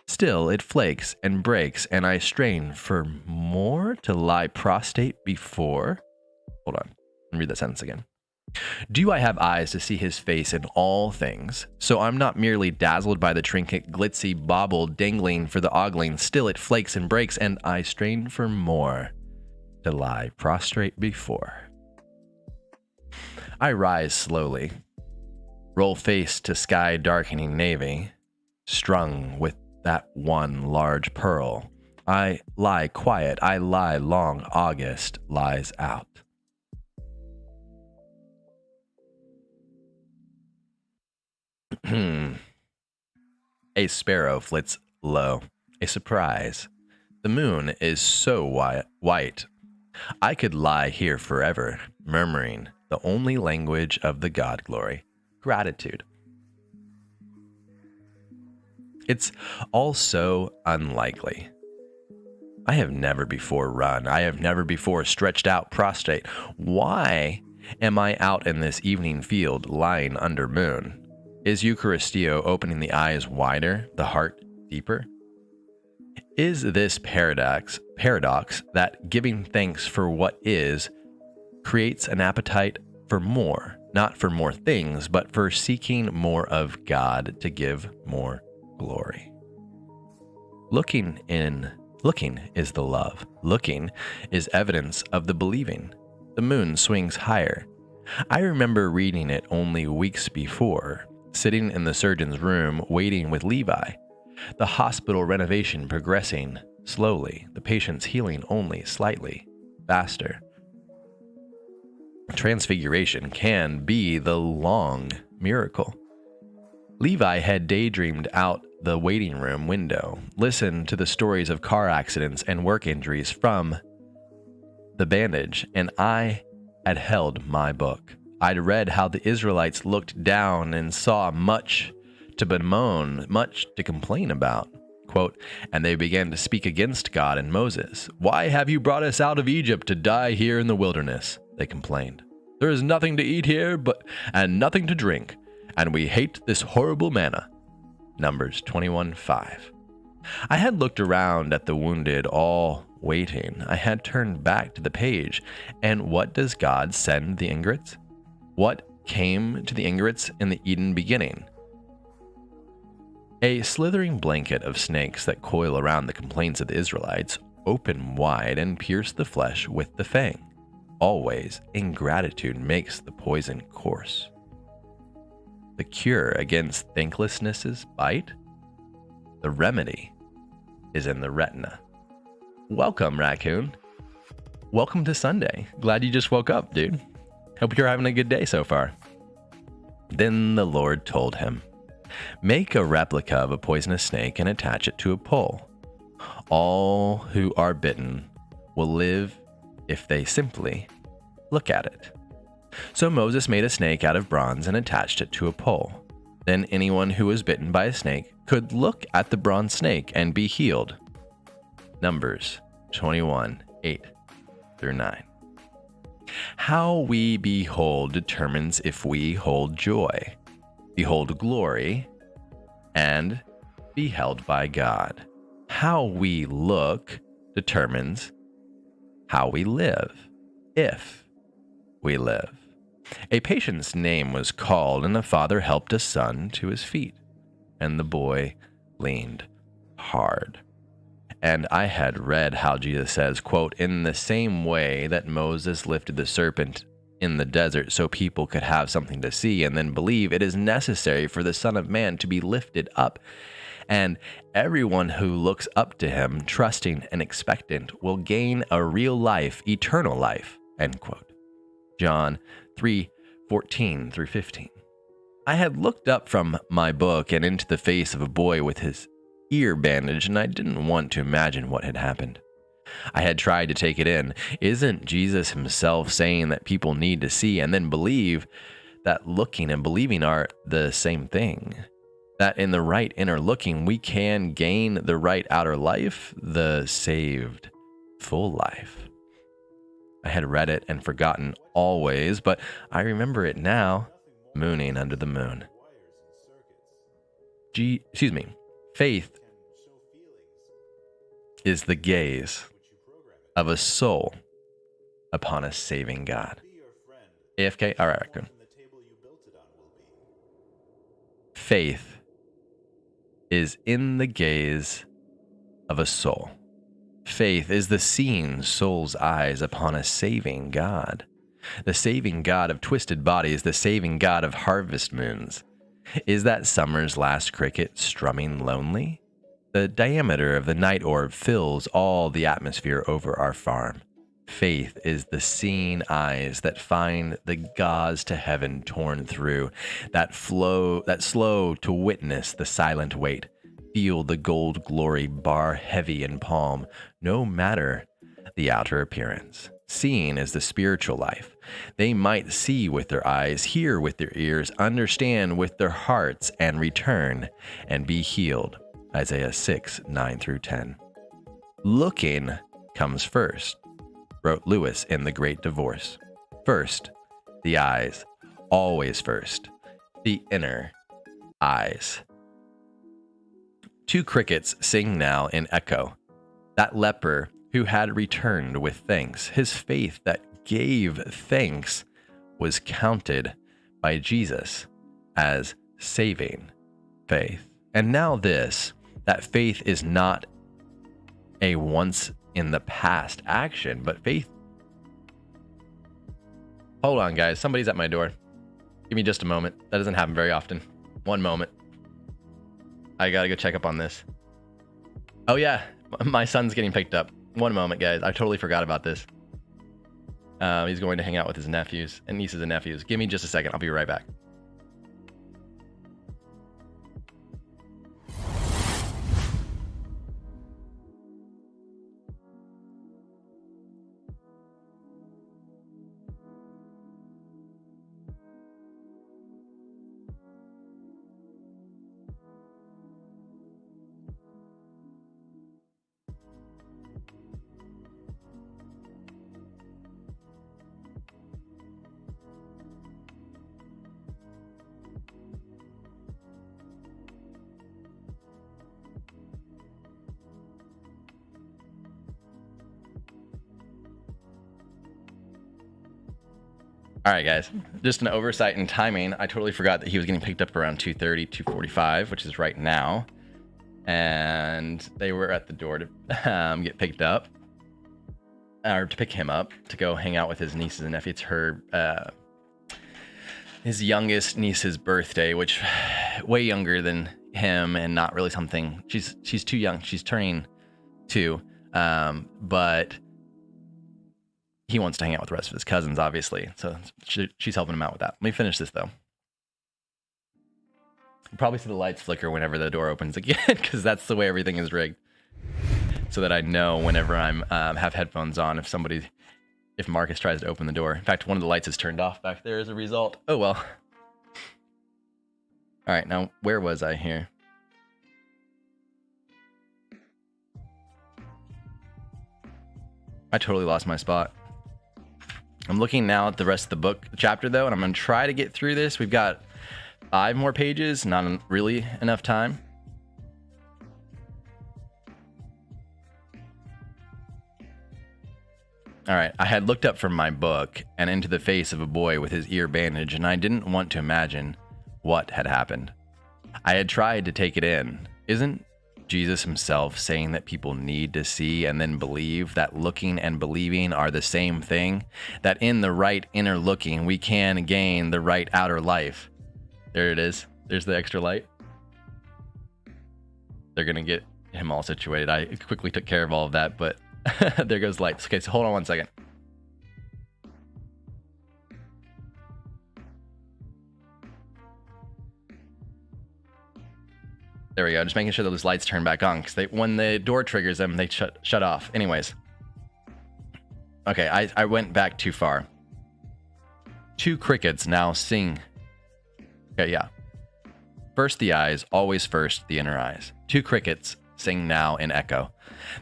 Still, it flakes and breaks, and I strain for more to lie prostrate before. Hold on, let me read that sentence again. Do I have eyes to see his face in all things? So I'm not merely dazzled by the trinket, glitzy bauble dangling for the ogling. Still, it flakes and breaks, and I strain for more to lie prostrate before. I rise slowly, roll face to sky darkening navy, strung with that one large pearl. I lie quiet, I lie long, August lies out. A sparrow flits low, a surprise. The moon is so white. I could lie here forever, murmuring the only language of the God glory, gratitude. It's all so unlikely. I have never before run. I have never before stretched out prostrate. Why am I out in this evening field lying under moon? Is Eucharistio opening the eyes wider, the heart deeper? Is this paradox that giving thanks for what is creates an appetite for more, not for more things, but for seeking more of God to give more glory? Looking is the love. Looking is evidence of the believing. The moon swings higher. I remember reading it only weeks before, sitting in the surgeon's room waiting with Levi. The hospital renovation progressing slowly, the patient's healing only slightly faster. Transfiguration can be the long miracle. Levi had daydreamed out the waiting room window, listened to the stories of car accidents and work injuries from the bandage, and I had held my book. I'd read how the Israelites looked down and saw much to bemoan, much to complain about. Quote, and they began to speak against God and Moses. Why have you brought us out of Egypt to die here in the wilderness? They complained. There is nothing to eat here and nothing to drink, and we hate this horrible manna. Numbers 21:5. I had looked around at the wounded, all waiting. I had turned back to the page. And what does God send the ingrates? What came to the ingrates in the Eden beginning? A slithering blanket of snakes that coil around the complaints of the Israelites, open wide and pierce the flesh with the fang. Always, ingratitude makes the poison course. The cure against thanklessness's bite? The remedy is in the retina. Welcome, Raccoon. Welcome to Sunday. Glad you just woke up, dude. Hope you're having a good day so far. Then the Lord told him, make a replica of a poisonous snake and attach it to a pole. All who are bitten will live if they simply look at it. So Moses made a snake out of bronze and attached it to a pole. Then anyone who was bitten by a snake could look at the bronze snake and be healed. Numbers 21:8-9. How we behold determines if we hold joy, behold glory, and be held by God. How we look determines how we live, if we live. A patient's name was called, and the father helped a son to his feet, and the boy leaned hard. And I had read how Jesus says, quote, in the same way that Moses lifted the serpent in the desert so people could have something to see and then believe, it is necessary for the Son of Man to be lifted up. And everyone who looks up to him, trusting and expectant, will gain a real life, eternal life, end quote. John 3:14-15. I had looked up from my book and into the face of a boy with his ear bandaged, and I didn't want to imagine what had happened. I had tried to take it in. Isn't Jesus himself saying that people need to see and then believe, that looking and believing are the same thing? That in the right inner looking, we can gain the right outer life, the saved full life. I had read it and forgotten always, but I remember it now, mooning under the moon. Faith is the gaze of a soul upon a saving God. AFK? All right, Raccoon. Faith is in the gaze of a soul. Faith is the seeing soul's eyes upon a saving God. The saving God of twisted bodies, the saving God of harvest moons. Is that summer's last cricket strumming lonely? The diameter of the night orb fills all the atmosphere over our farm. Faith is the seeing eyes that find the gauze to heaven torn through, that slow to witness the silent weight, feel the gold glory bar heavy in palm, no matter the outer appearance. Seeing is the spiritual life. They might see with their eyes, hear with their ears, understand with their hearts, and return and be healed. Isaiah 6, 9 through 10. Looking comes first, wrote Lewis in The Great Divorce. First, the eyes, always first, the inner eyes. Two crickets sing now in echo. That leper who had returned with thanks, his faith that gave thanks was counted by Jesus as saving faith. And now this, that faith is not a once in the past action, but faith. Hold on, guys. Somebody's at my door. Give me just a moment. That doesn't happen very often. One moment. I gotta go check up on this. Oh yeah, my son's getting picked up. One moment, guys. I totally forgot about this. He's going to hang out with his nephews and nieces and nephews. Give me just a second. I'll be right back. All right, guys, just an oversight in timing. I totally forgot that he was getting picked up around 2:30, 2:45, which is right now. And they were at the door to get picked up, or to pick him up to go hang out with his nieces and nephews. It's her, his youngest niece's birthday, which way younger than him and not really something. She's too young. She's turning 2, but he wants to hang out with the rest of his cousins, obviously. So she's helping him out with that. Let me finish this, though. You probably see the lights flicker whenever the door opens again, because that's the way everything is rigged. So that I know whenever I'm have headphones on, if Marcus tries to open the door. In fact, one of the lights is turned off back there as a result. Oh, well. All right, now, where was I here? I totally lost my spot. I'm looking now at the rest of the book chapter, though, and I'm going to try to get through this. We've got 5 more pages, not really enough time. All right, I had looked up from my book and into the face of a boy with his ear bandaged, and I didn't want to imagine what had happened. I had tried to take it in. Isn't Jesus himself saying that people need to see and then believe, that looking and believing are the same thing? That in the right inner looking, we can gain the right outer life. There it is. There's the extra light. They're going to get him all situated. I quickly took care of all of that, but there goes lights. Okay, so hold on one second. There we go. Just making sure that those lights turn back on, because when the door triggers them, they shut off. Anyways. Okay, I went back too far. 2 crickets now sing. Okay, yeah. First the eyes, always first the inner eyes. 2 crickets sing now in echo.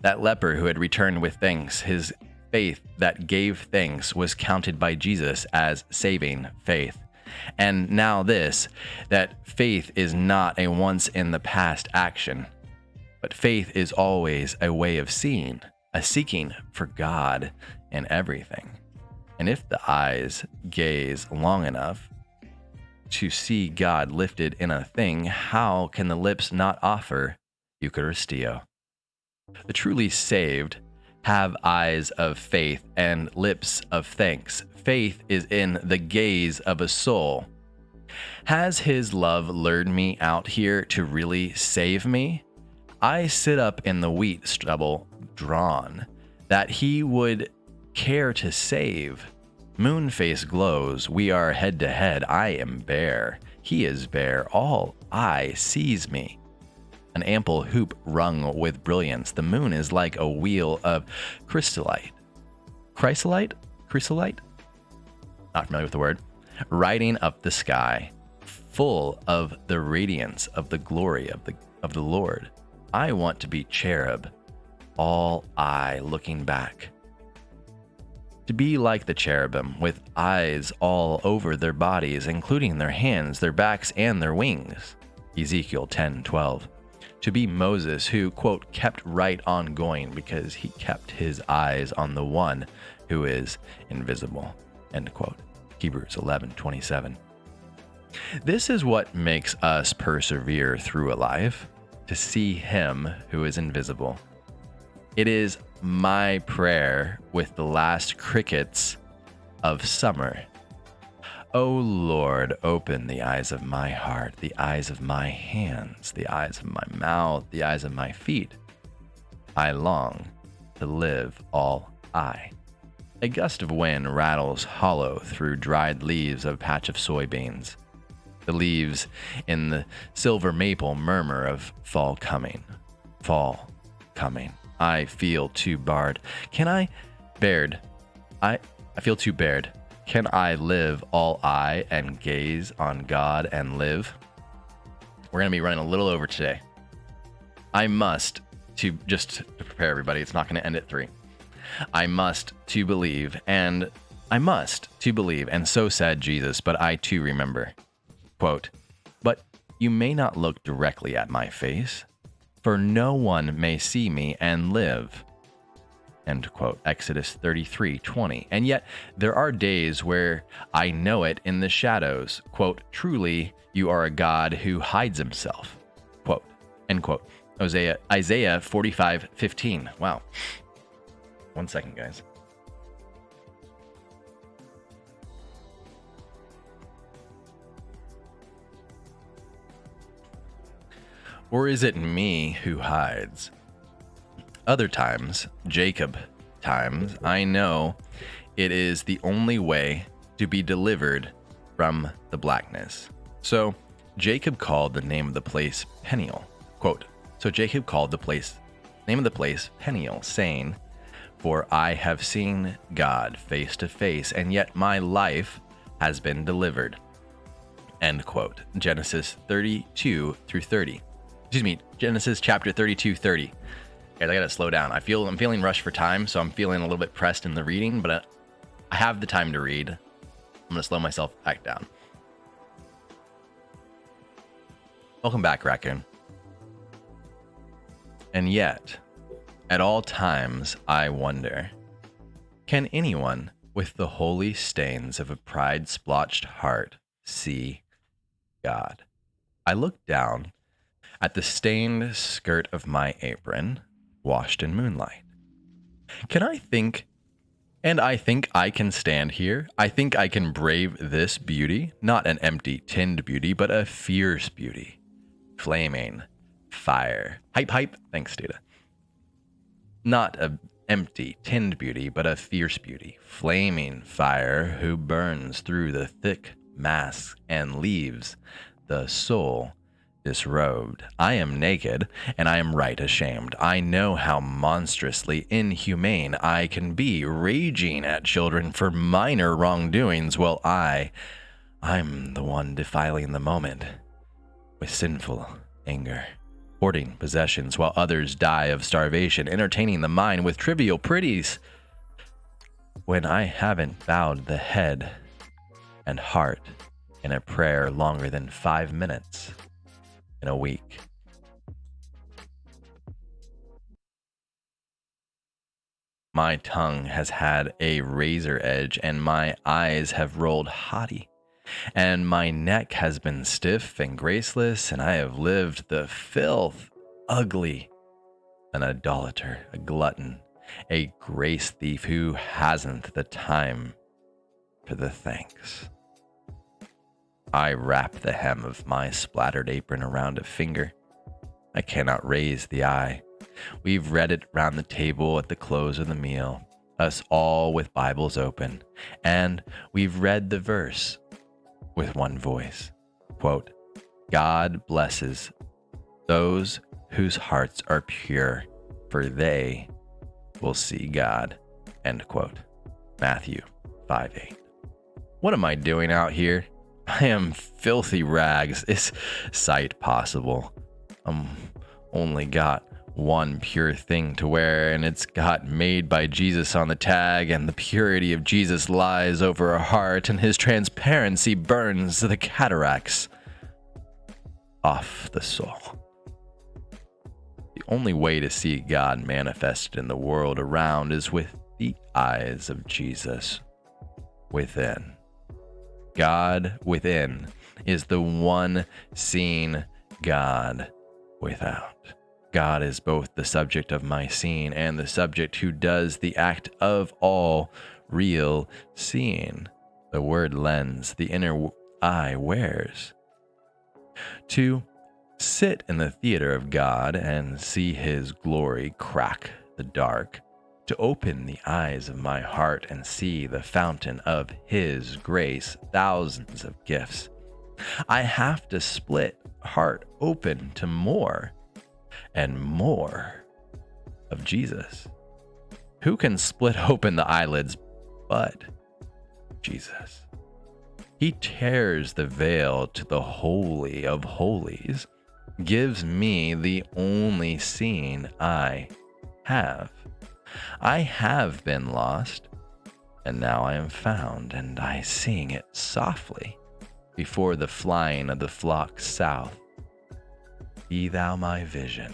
That leper who had returned with thanks, his faith that gave thanks was counted by Jesus as saving faith. And now this, that faith is not a once in the past action, but faith is always a way of seeing, a seeking for God in everything. And if the eyes gaze long enough to see God lifted in a thing, how can the lips not offer Eucharistio? The truly saved have eyes of faith and lips of thanks. Faith is in the gaze of a soul. Has his love lured me out here to really save me? I sit up in the wheat stubble drawn, that he would care to save. Moonface glows, we are head to head, I am bare, he is bare, all eye sees me. An ample hoop rung with brilliance, the moon is like a wheel of chrysolite. Chrysolite? Not familiar with the word. Riding up the sky, full of the radiance of the glory of the Lord. I want to be cherub, all eye looking back. To be like the cherubim, with eyes all over their bodies, including their hands, their backs, and their wings. Ezekiel 10:12. To be Moses, who, quote, kept right on going because he kept his eyes on the one who is invisible, end quote. Hebrews 11:27. This is what makes us persevere through a life, to see him who is invisible. It is my prayer with the last crickets of summer. O Lord, open the eyes of my heart, the eyes of my hands, the eyes of my mouth, the eyes of my feet. I long to live all I. A gust of wind rattles hollow through dried leaves of a patch of soybeans. The leaves in the silver maple murmur of fall coming. Fall coming. I feel too bared. I feel too bared. Can I live all I and gaze on God and live? We're going to be running a little over today. I must, just to prepare everybody, it's not going to end at 3. I must to believe, and so said Jesus, but I too remember. Quote, but you may not look directly at my face, for no one may see me and live. End quote. Exodus 33:20. And yet there are days where I know it in the shadows. Quote, truly you are a God who hides himself. Quote, end quote. Isaiah 45:15. Wow. 1 second, guys. Or is it me who hides? Other times, Jacob times, I know it is the only way to be delivered from the blackness. So Jacob called the name of the place Peniel. Quote, so Jacob called the name of the place Peniel, saying, for I have seen God face to face, and yet my life has been delivered. End quote. Genesis 32-30. Genesis chapter 32:30. Guys, I gotta slow down. I'm feeling rushed for time, so I'm feeling a little bit pressed in the reading, but I have the time to read. I'm gonna slow myself back down. Welcome back, Raccoon. And yet, at all times, I wonder, can anyone with the holy stains of a pride-splotched heart see God? I look down at the stained skirt of my apron, washed in moonlight. I think I can stand here. I think I can brave this beauty, not an empty, tinned beauty, but a fierce beauty. Flaming fire. Hype. Thanks, Data. Not a empty, tinned beauty, but a fierce beauty. Flaming fire who burns through the thick mass and leaves the soul disrobed. I am naked, and I am right ashamed. I know how monstrously inhumane I can be, raging at children for minor wrongdoings, while I'm the one defiling the moment with sinful anger, hoarding possessions while others die of starvation, entertaining the mind with trivial pretties. when I haven't bowed the head and heart in a prayer longer than 5 minutes in a week. My tongue has had a razor edge, and my eyes have rolled haughty, and my neck has been stiff and graceless, and I have lived the filth, ugly, an idolater, a glutton, a grace thief who hasn't the time for the thanks. I wrap the hem of my splattered apron around a finger. I cannot raise the eye. We've read it round the table at the close of the meal, us all with Bibles open, and we've read the verse with one voice. Quote, God blesses those whose hearts are pure, for they will see God. End quote. Matthew 5:8. What am I doing out here? I am filthy rags. Is sight possible? Only got one pure thing to wear, and it's got made by Jesus on the tag, and the purity of Jesus lies over our heart, and his transparency burns the cataracts off the soul. The only way to see God manifested in the world around is with the eyes of Jesus within. God within is the one seen God without. God is both the subject of my seeing and the subject who does the act of all real seeing. The word lens the inner eye wears. To sit in the theater of God and see his glory crack the dark, to open the eyes of my heart and see the fountain of his grace, thousands of gifts. I have to split heart open to more and more of Jesus. Who can split open the eyelids but Jesus? He tears the veil to the Holy of Holies, gives me the only seeing I have. I have been lost, and now I am found, and I sing it softly before the flying of the flock south. Be thou my vision,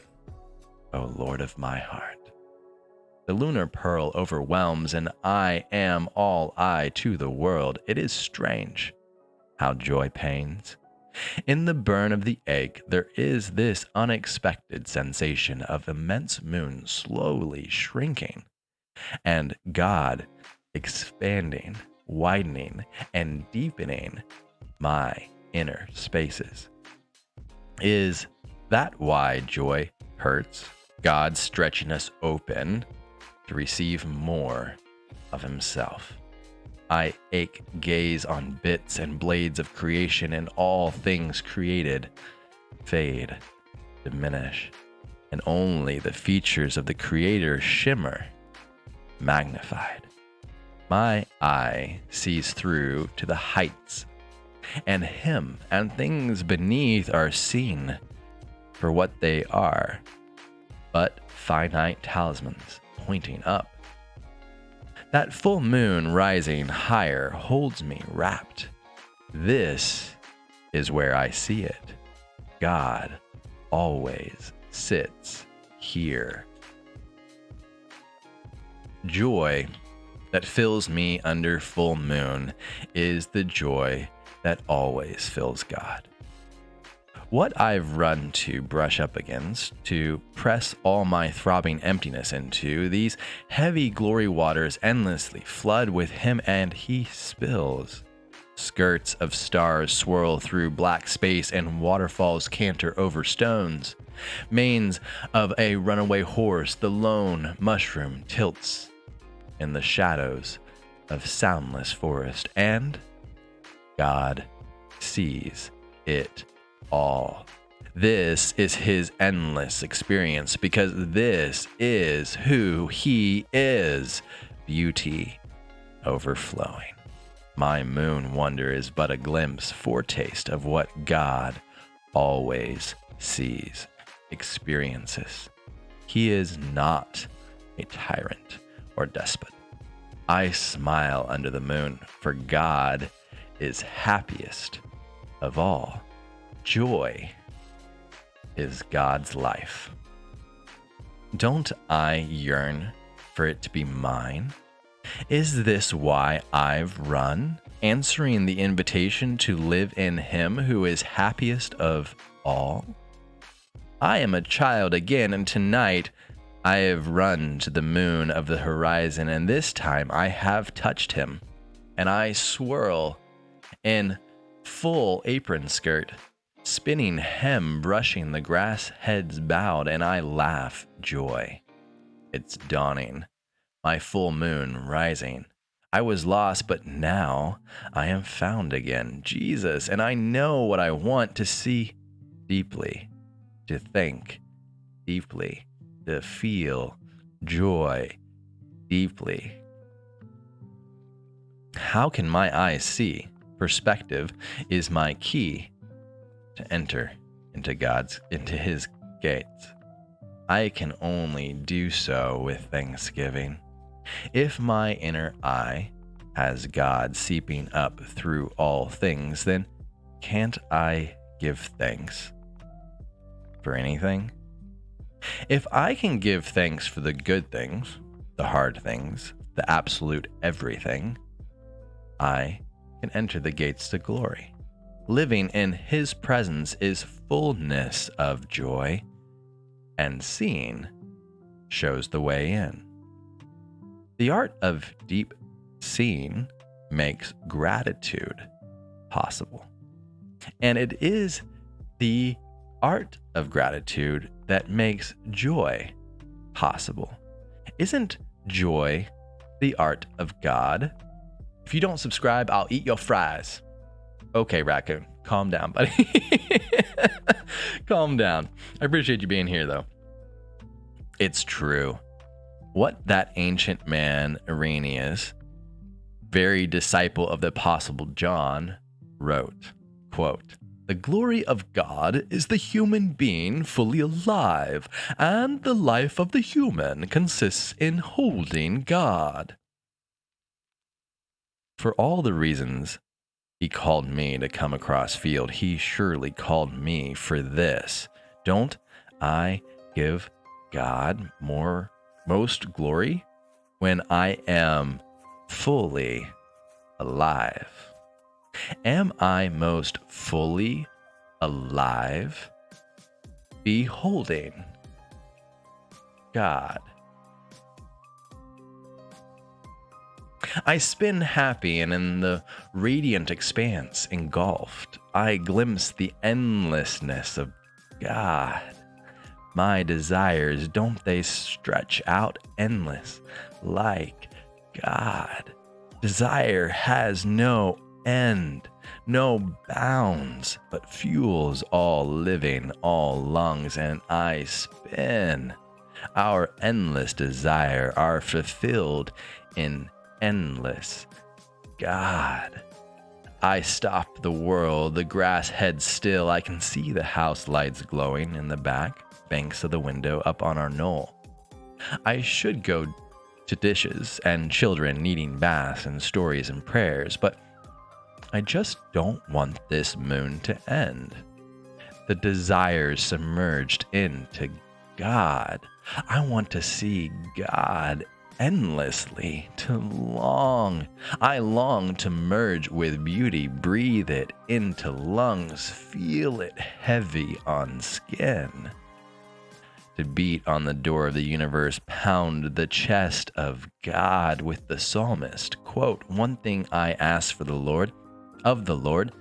O Lord of my heart. The lunar pearl overwhelms, and I am all I to the world. It is strange how joy pains. In the burn of the egg, there is this unexpected sensation of immense moon slowly shrinking, and God expanding, widening, and deepening my inner spaces. Is that why joy hurts? God stretching us open to receive more of himself. I ache gaze on bits and blades of creation, and all things created fade, diminish, and only the features of the Creator shimmer, magnified. My eye sees through to the heights, and him and things beneath are seen for what they are, but finite talismans pointing up. That full moon rising higher holds me rapt. This is where I see it. God always sits here. Joy that fills me under full moon is the joy that always fills God. What I've run to brush up against, to press all my throbbing emptiness into, these heavy glory waters endlessly flood with him, and he spills. Skirts of stars swirl through black space, and waterfalls canter over stones. Manes of a runaway horse, the lone mushroom tilts in the shadows of soundless forest, and God sees it all. This is his endless experience, because this is who he is. Beauty overflowing. My moon wonder is but a glimpse, foretaste of what God always sees, experiences. He is not a tyrant or despot. I smile under the moon, for God is happiest of all. Joy is God's life. Don't I yearn for it to be mine? Is this why I've run, answering the invitation to live in Him who is happiest of all? I am a child again, and tonight I have run to the moon of the horizon, and this time I have touched Him, and I swirl in full apron skirt, spinning hem brushing the grass heads bowed, and I laugh joy. It's dawning, my full moon rising. I was lost, but now I am found again, Jesus, and I know what I want: to see deeply, to think deeply, to feel joy deeply. How can my eyes see? Perspective is my key to enter into His gates. I can only do so with thanksgiving. If my inner eye has God seeping up through all things, then can't I give thanks for anything? If I can give thanks for the good things, the hard things, the absolute everything, I can enter the gates to glory. Living in His presence is fullness of joy, and seeing shows the way in. The art of deep seeing makes gratitude possible. And it is the art of gratitude that makes joy possible. Isn't joy the art of God? If you don't subscribe, I'll eat your fries. Okay, raccoon, calm down, buddy. Calm down. I appreciate you being here, though. It's true. What that ancient man, Irenaeus, very disciple of the Apostle John, wrote, quote, "The glory of God is the human being fully alive, and the life of the human consists in holding God." For all the reasons He called me to come across field, He surely called me for this. Don't I give God most glory when I am fully alive? Am I most fully alive beholding God? I spin happy, and in the radiant expanse engulfed, I glimpse the endlessness of God. My desires, don't they stretch out endless like God? Desire has no end, no bounds, but fuels all living, all lungs, and I spin. Our endless desire are fulfilled in endless God. I stop the world, the grass heads still. I can see the house lights glowing in the back banks of the window up on our knoll. I should go to dishes and children needing baths and stories and prayers, but I just don't want this moon to end. The desires submerged into God. I want to see God endlessly, I long to merge with beauty, breathe it into lungs, feel it heavy on skin. To beat on the door of the universe, pound the chest of God with the psalmist. Quote, "One thing I ask for of the Lord,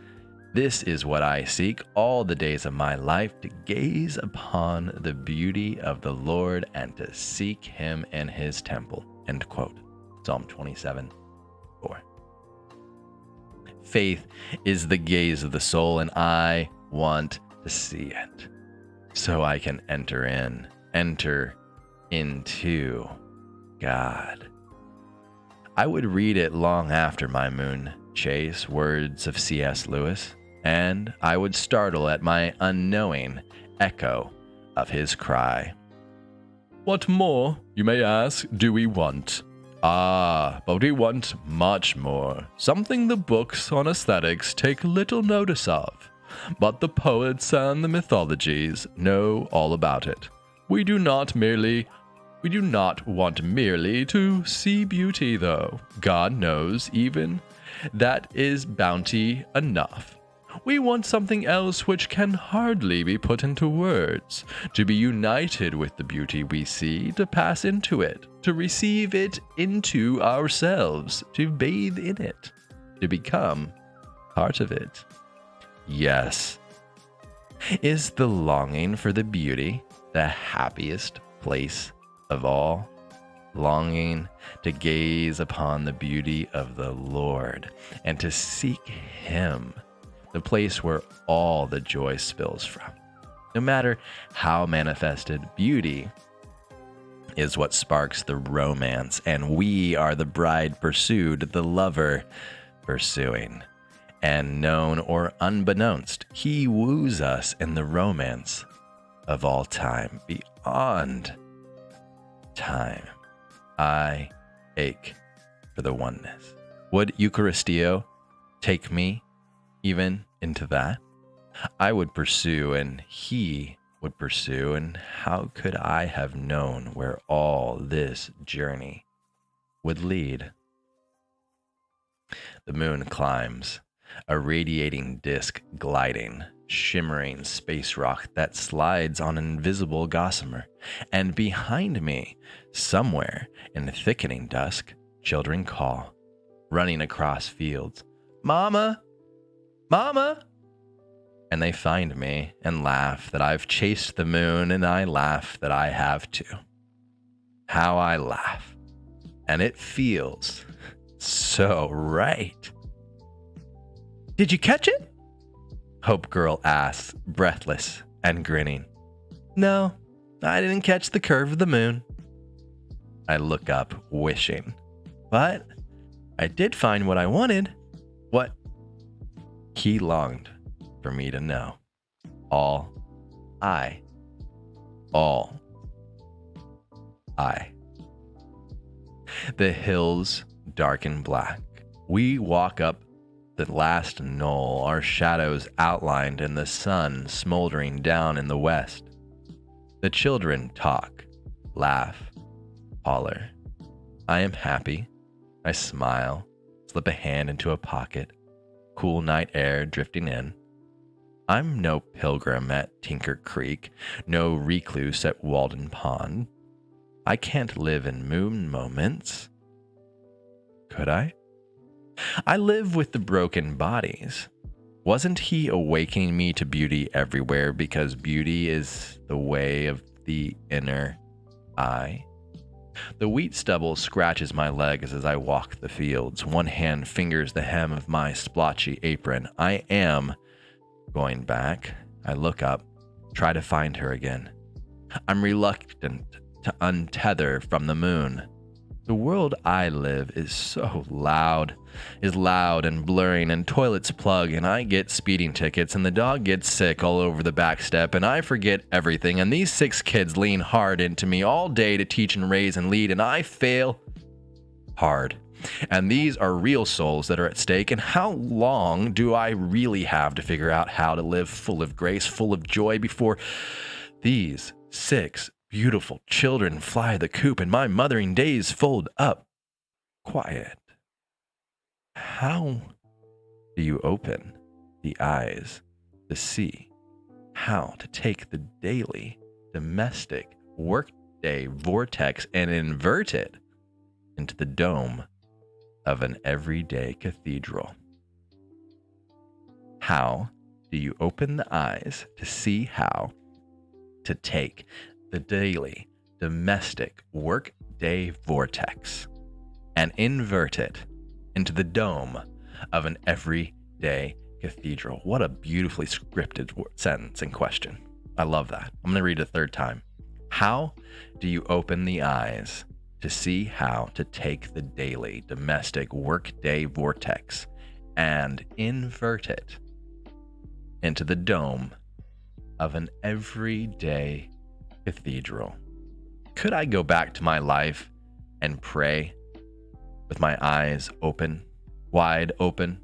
this is what I seek all the days of my life, to gaze upon the beauty of the Lord and to seek Him in His temple." End quote. Psalm 27:4. Faith is the gaze of the soul, and I want to see it, so I can enter into God. I would read it long after my moon chase, words of C.S. Lewis, and I would startle at my unknowing echo of his cry. What more, you may ask, do we want? Ah, but we want much more, something the books on aesthetics take little notice of. But the poets and the mythologies know all about it. We do not want merely to see beauty, though. God knows even that is bounty enough. We want something else which can hardly be put into words, to be united with the beauty we see, to pass into it, to receive it into ourselves, to bathe in it, to become part of it. Yes. Is the longing for the beauty the happiest place of all? Longing to gaze upon the beauty of the Lord and to seek Him, the place where all the joy spills from. No matter how manifested, beauty is what sparks the romance, and we are the bride pursued, the lover pursuing. And known or unbeknownst, He woos us in the romance of all time, beyond time. I ache for the oneness. Would Eucharistio take me even into that? I would pursue, and He would pursue, and how could I have known where all this journey would lead? The moon climbs, a radiating disk gliding, shimmering space rock that slides on an invisible gossamer, and behind me, somewhere in the thickening dusk, children call, running across fields, "Mama! Mama!" And they find me and laugh that I've chased the moon, and I laugh that I have too. How I laugh. And it feels so right. "Did you catch it?" Hope Girl asks, breathless and grinning. "No, I didn't catch the curve of the moon." I look up, wishing. But I did find what I wanted. What He longed for me to know. All I. The hills darken black. We walk up the last knoll, our shadows outlined in the sun smoldering down in the west. The children talk, laugh, holler. I am happy. I smile, slip a hand into a pocket, cool night air drifting in. I'm no pilgrim at Tinker Creek, no recluse at Walden Pond. I can't live in moon moments. Could I? I live with the broken bodies. Wasn't He awakening me to beauty everywhere because beauty is the way of the inner eye? The wheat stubble scratches my legs as I walk the fields. One hand fingers the hem of my splotchy apron. I am going back. I look up, try to find her again. I'm reluctant to untether from the moon. The world I live is so loud, and blurring, and toilets plug, and I get speeding tickets, and the dog gets sick all over the back step, and I forget everything, and these 6 kids lean hard into me all day to teach and raise and lead, and I fail hard. And these are real souls that are at stake, and how long do I really have to figure out how to live full of grace, full of joy, before these 6 beautiful children fly the coop and my mothering days fold up quiet? How do you open the eyes to see how to take the daily domestic workday vortex and invert it into the dome of an everyday cathedral? How do you open the eyes to see how to take the daily domestic workday vortex and invert it into the dome of an everyday cathedral? What a beautifully scripted sentence and question. I love that. I'm going to read it a third time. How do you open the eyes to see how to take the daily domestic workday vortex and invert it into the dome of an everyday cathedral? Could I go back to my life and pray with my eyes open, wide open.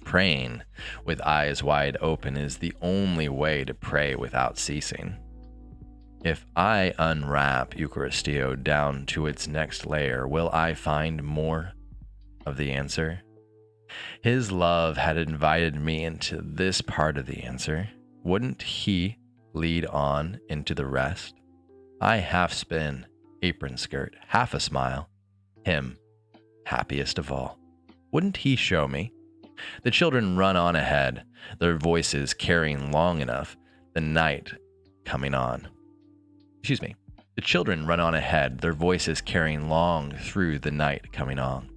Praying with eyes wide open is the only way to pray without ceasing. If I unwrap Eucharistio down to its next layer, will I find more of the answer? His love had invited me into this part of the answer. Wouldn't he lead on into the rest? I half spin, apron skirt, half a smile. Him, happiest of all. Wouldn't he show me? The children run on ahead, their voices carrying long enough, the night coming on. Excuse me. The children run on ahead, their voices carrying long through the night coming on.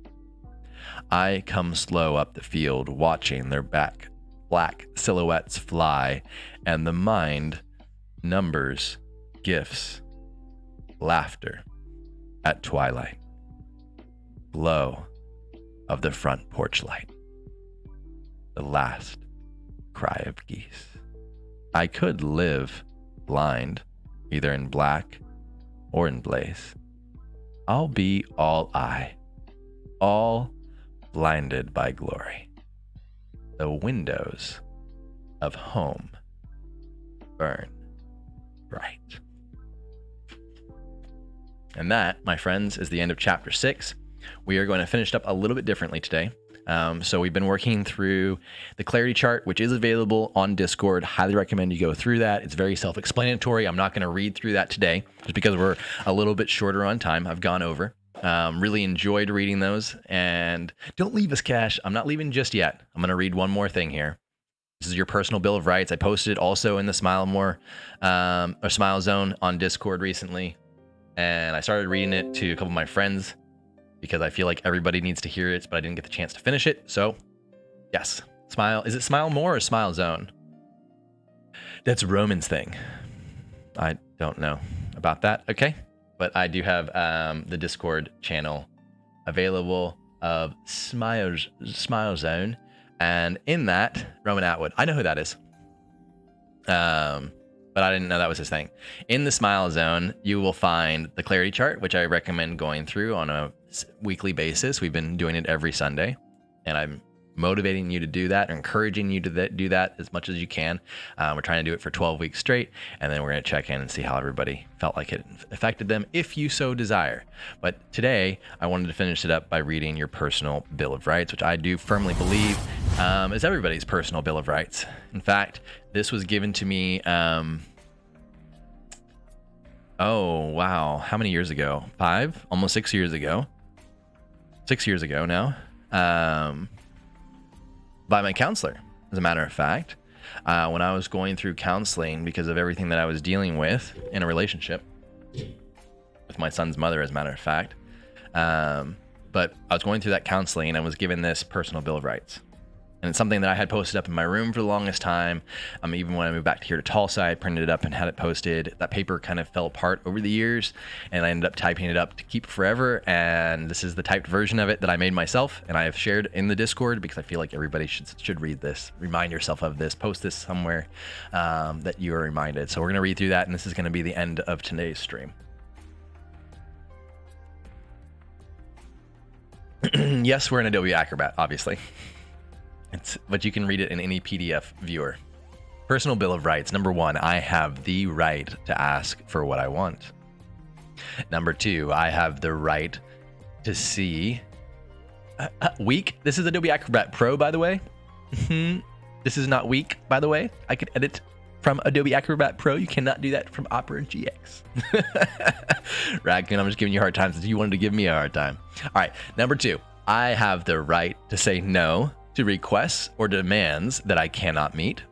I come slow up the field, watching their black silhouettes fly, and the mind numbers, gifts, laughter at twilight. Glow of the front porch light. The last cry of geese. I could live blind, either in black or in blaze. I'll be all eye, all blinded by glory. The windows of home burn bright. And that, my friends, is the end of chapter 6. We are going to finish up a little bit differently today. So we've been working through the clarity chart, which is available on Discord. Highly recommend you go through that. It's very self-explanatory. I'm not going to read through that today just because we're a little bit shorter on time. I've gone over. Really enjoyed reading those. And don't leave us, Cash. I'm not leaving just yet. I'm going to read one more thing here. This is your personal Bill of Rights. I posted it also in the Smile Zone on Discord recently. And I started reading it to a couple of my friends, because I feel like everybody needs to hear it, but I didn't get the chance to finish it. So, yes, Smile. Is it Smile More or Smile Zone? That's a Roman's thing. I don't know about that. Okay, but I do have the Discord channel available of Smile Zone, and in that, Roman Atwood. I know who that is. But I didn't know that was his thing. In the Smile Zone, you will find the clarity chart, which I recommend going through on a weekly basis. We've been doing it every Sunday, and I'm motivating you to do that, or encouraging you to do that as much as you can. We're trying to do it for 12 weeks straight, and then we're going to check in and see how everybody felt like it affected them, if you so desire. But today, I wanted to finish it up by reading your personal Bill of Rights, which I do firmly believe is everybody's personal Bill of Rights. In fact, this was given to me, oh, wow. How many years ago? 5? Almost 6 years ago. 6 years ago now. By my counselor, as a matter of fact. When I was going through counseling because of everything that I was dealing with in a relationship with my son's mother, as a matter of fact. But I was going through that counseling and I was given this personal Bill of Rights. And it's something that I had posted up in my room for the longest time. Even when I moved back here to Tulsa, I printed it up and had it posted. That paper kind of fell apart over the years, and I ended up typing it up to keep forever. And this is the typed version of it that I made myself, and I have shared in the Discord because I feel like everybody should read this. Remind yourself of this. Post this somewhere that you are reminded. So we're going to read through that, and this is going to be the end of today's stream. Yes, we're in Adobe Acrobat, obviously. But you can read it in any PDF viewer. Personal Bill of Rights. Number 1, I have the right to ask for what I want. Number 2, I have the right to see. Weak. This is Adobe Acrobat Pro, by the way. This is not weak, by the way. I could edit from Adobe Acrobat Pro. You cannot do that from Opera GX. Raccoon, I'm just giving you a hard time since you wanted to give me a hard time. All right. Number 2, I have the right to say no to requests or demands that I cannot meet.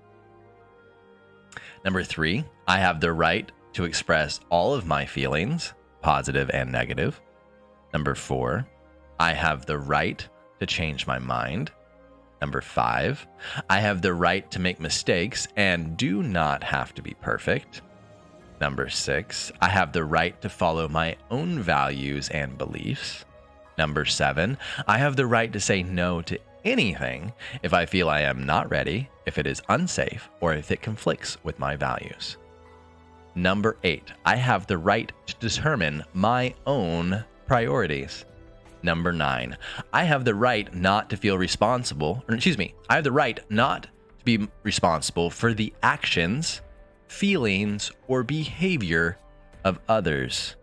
Number 3, I have the right to express all of my feelings, positive and negative. Number 4, I have the right to change my mind. Number 5, I have the right to make mistakes and do not have to be perfect. Number 6, I have the right to follow my own values and beliefs. Number 7, I have the right to say no to anything if I feel I am not ready, if it is unsafe, or if it conflicts with my values. Number 8, I have the right to determine my own priorities. Number 9, I have the right not to feel responsible, or excuse me, I have the right not to be responsible for the actions, feelings, or behavior of others.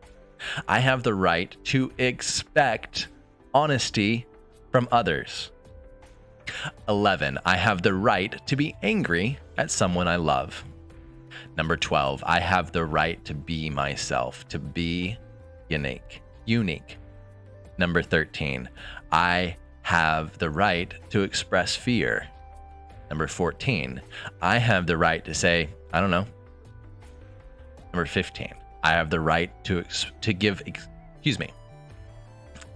I have the right to expect honesty from others. 11, I have the right to be angry at someone I love. Number 12, I have the right to be myself, to be unique. Number 13, I have the right to express fear. Number 14, I have the right to say, I don't know. Number 15, I have the right to give.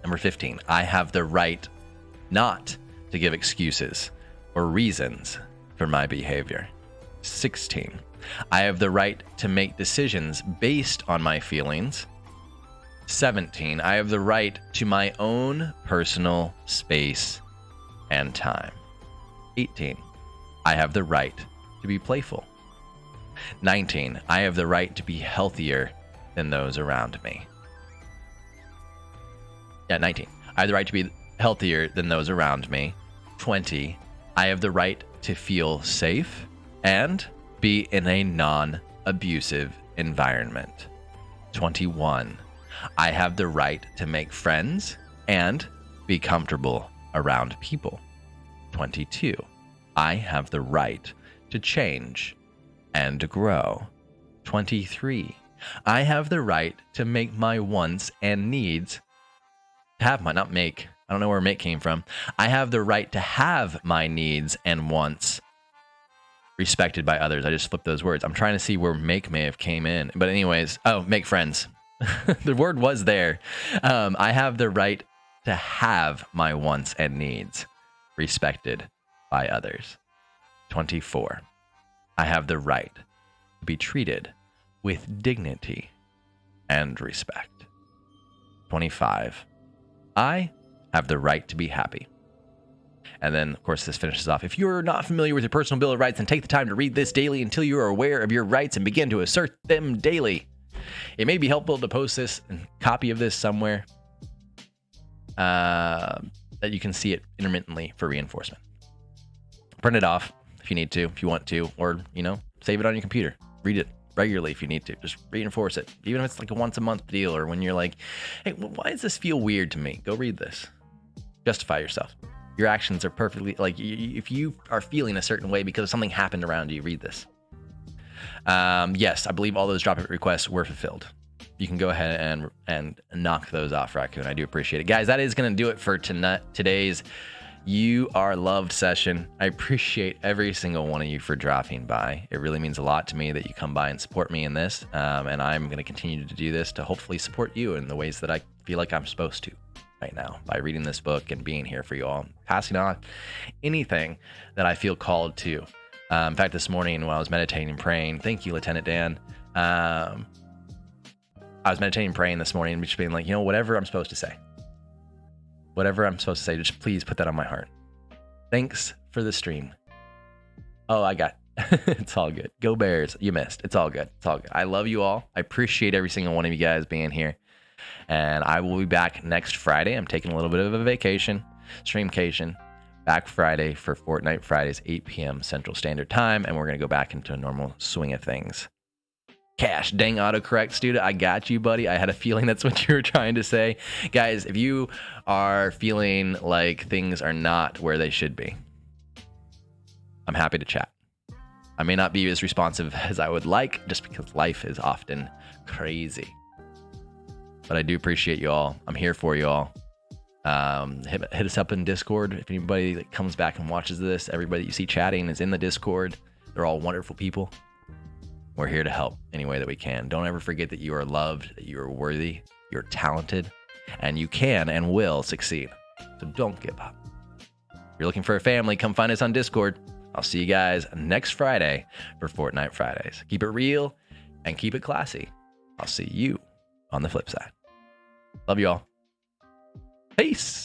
Number 15, I have the right not to give excuses or reasons for my behavior. 16, I have the right to make decisions based on my feelings. 17, I have the right to my own personal space and time. 18, I have the right to be playful. 19, I have the right to be healthier than those around me. 19, I have the right to be healthier than those around me. 20, I have the right to feel safe and be in a non-abusive environment. 21, I have the right to make friends and be comfortable around people. 22, I have the right to change and grow. 23, I have the right to make my wants and needs, I don't know where make came from. I have the right to have my needs and wants respected by others. I just flipped those words. I'm trying to see where make may have came in. But anyways, make friends. The word was there. I have the right to have my wants and needs respected by others. 24, I have the right to be treated with dignity and respect. 25, I have the right to be happy. And then, of course, this finishes off. If you're not familiar with your personal Bill of Rights, then take the time to read this daily until you are aware of your rights and begin to assert them daily. It may be helpful to post this and copy of this somewhere that you can see it intermittently for reinforcement. Print it off if you need to, if you want to, or, save it on your computer. Read it regularly if you need to. Just reinforce it. Even if it's like a once a month deal, or when you're like, hey, why does this feel weird to me? Go read this. Justify yourself. Your actions are perfectly, if you are feeling a certain way because something happened around you, read this. Yes, I believe all those drop-it requests were fulfilled. You can go ahead and knock those off, Raccoon. I do appreciate it. Guys, that is going to do it for today's You Are Loved session. I appreciate every single one of you for dropping by. It really means a lot to me that you come by and support me in this. And I'm going to continue to do this to hopefully support you in the ways that I feel like I'm supposed to right now, by reading this book and being here for you all, passing on anything that I feel called to. In fact, this morning when I was meditating and praying, thank you, Lieutenant Dan. I was meditating and praying this morning and just being like, whatever I'm supposed to say, just please put that on my heart. Thanks for the stream. Oh, I got it's all good. Go Bears. You missed. It's all good. I love you all. I appreciate every single one of you guys being here. And I will be back next Friday. I'm taking a little bit of a vacation, streamcation. Back Friday for Fortnite Fridays, 8 p.m. Central Standard Time. And we're going to go back into a normal swing of things. Cash, dang autocorrect student. I got you, buddy. I had a feeling that's what you were trying to say. Guys, if you are feeling like things are not where they should be, I'm happy to chat. I may not be as responsive as I would like, just because life is often crazy. But I do appreciate you all. I'm here for you all. Hit us up in Discord. If anybody that comes back and watches this, everybody that you see chatting is in the Discord. They're all wonderful people. We're here to help any way that we can. Don't ever forget that you are loved, that you are worthy, you're talented, and you can and will succeed. So don't give up. If you're looking for a family, come find us on Discord. I'll see you guys next Friday for Fortnite Fridays. Keep it real and keep it classy. I'll see you on the flip side. Love you all. Peace.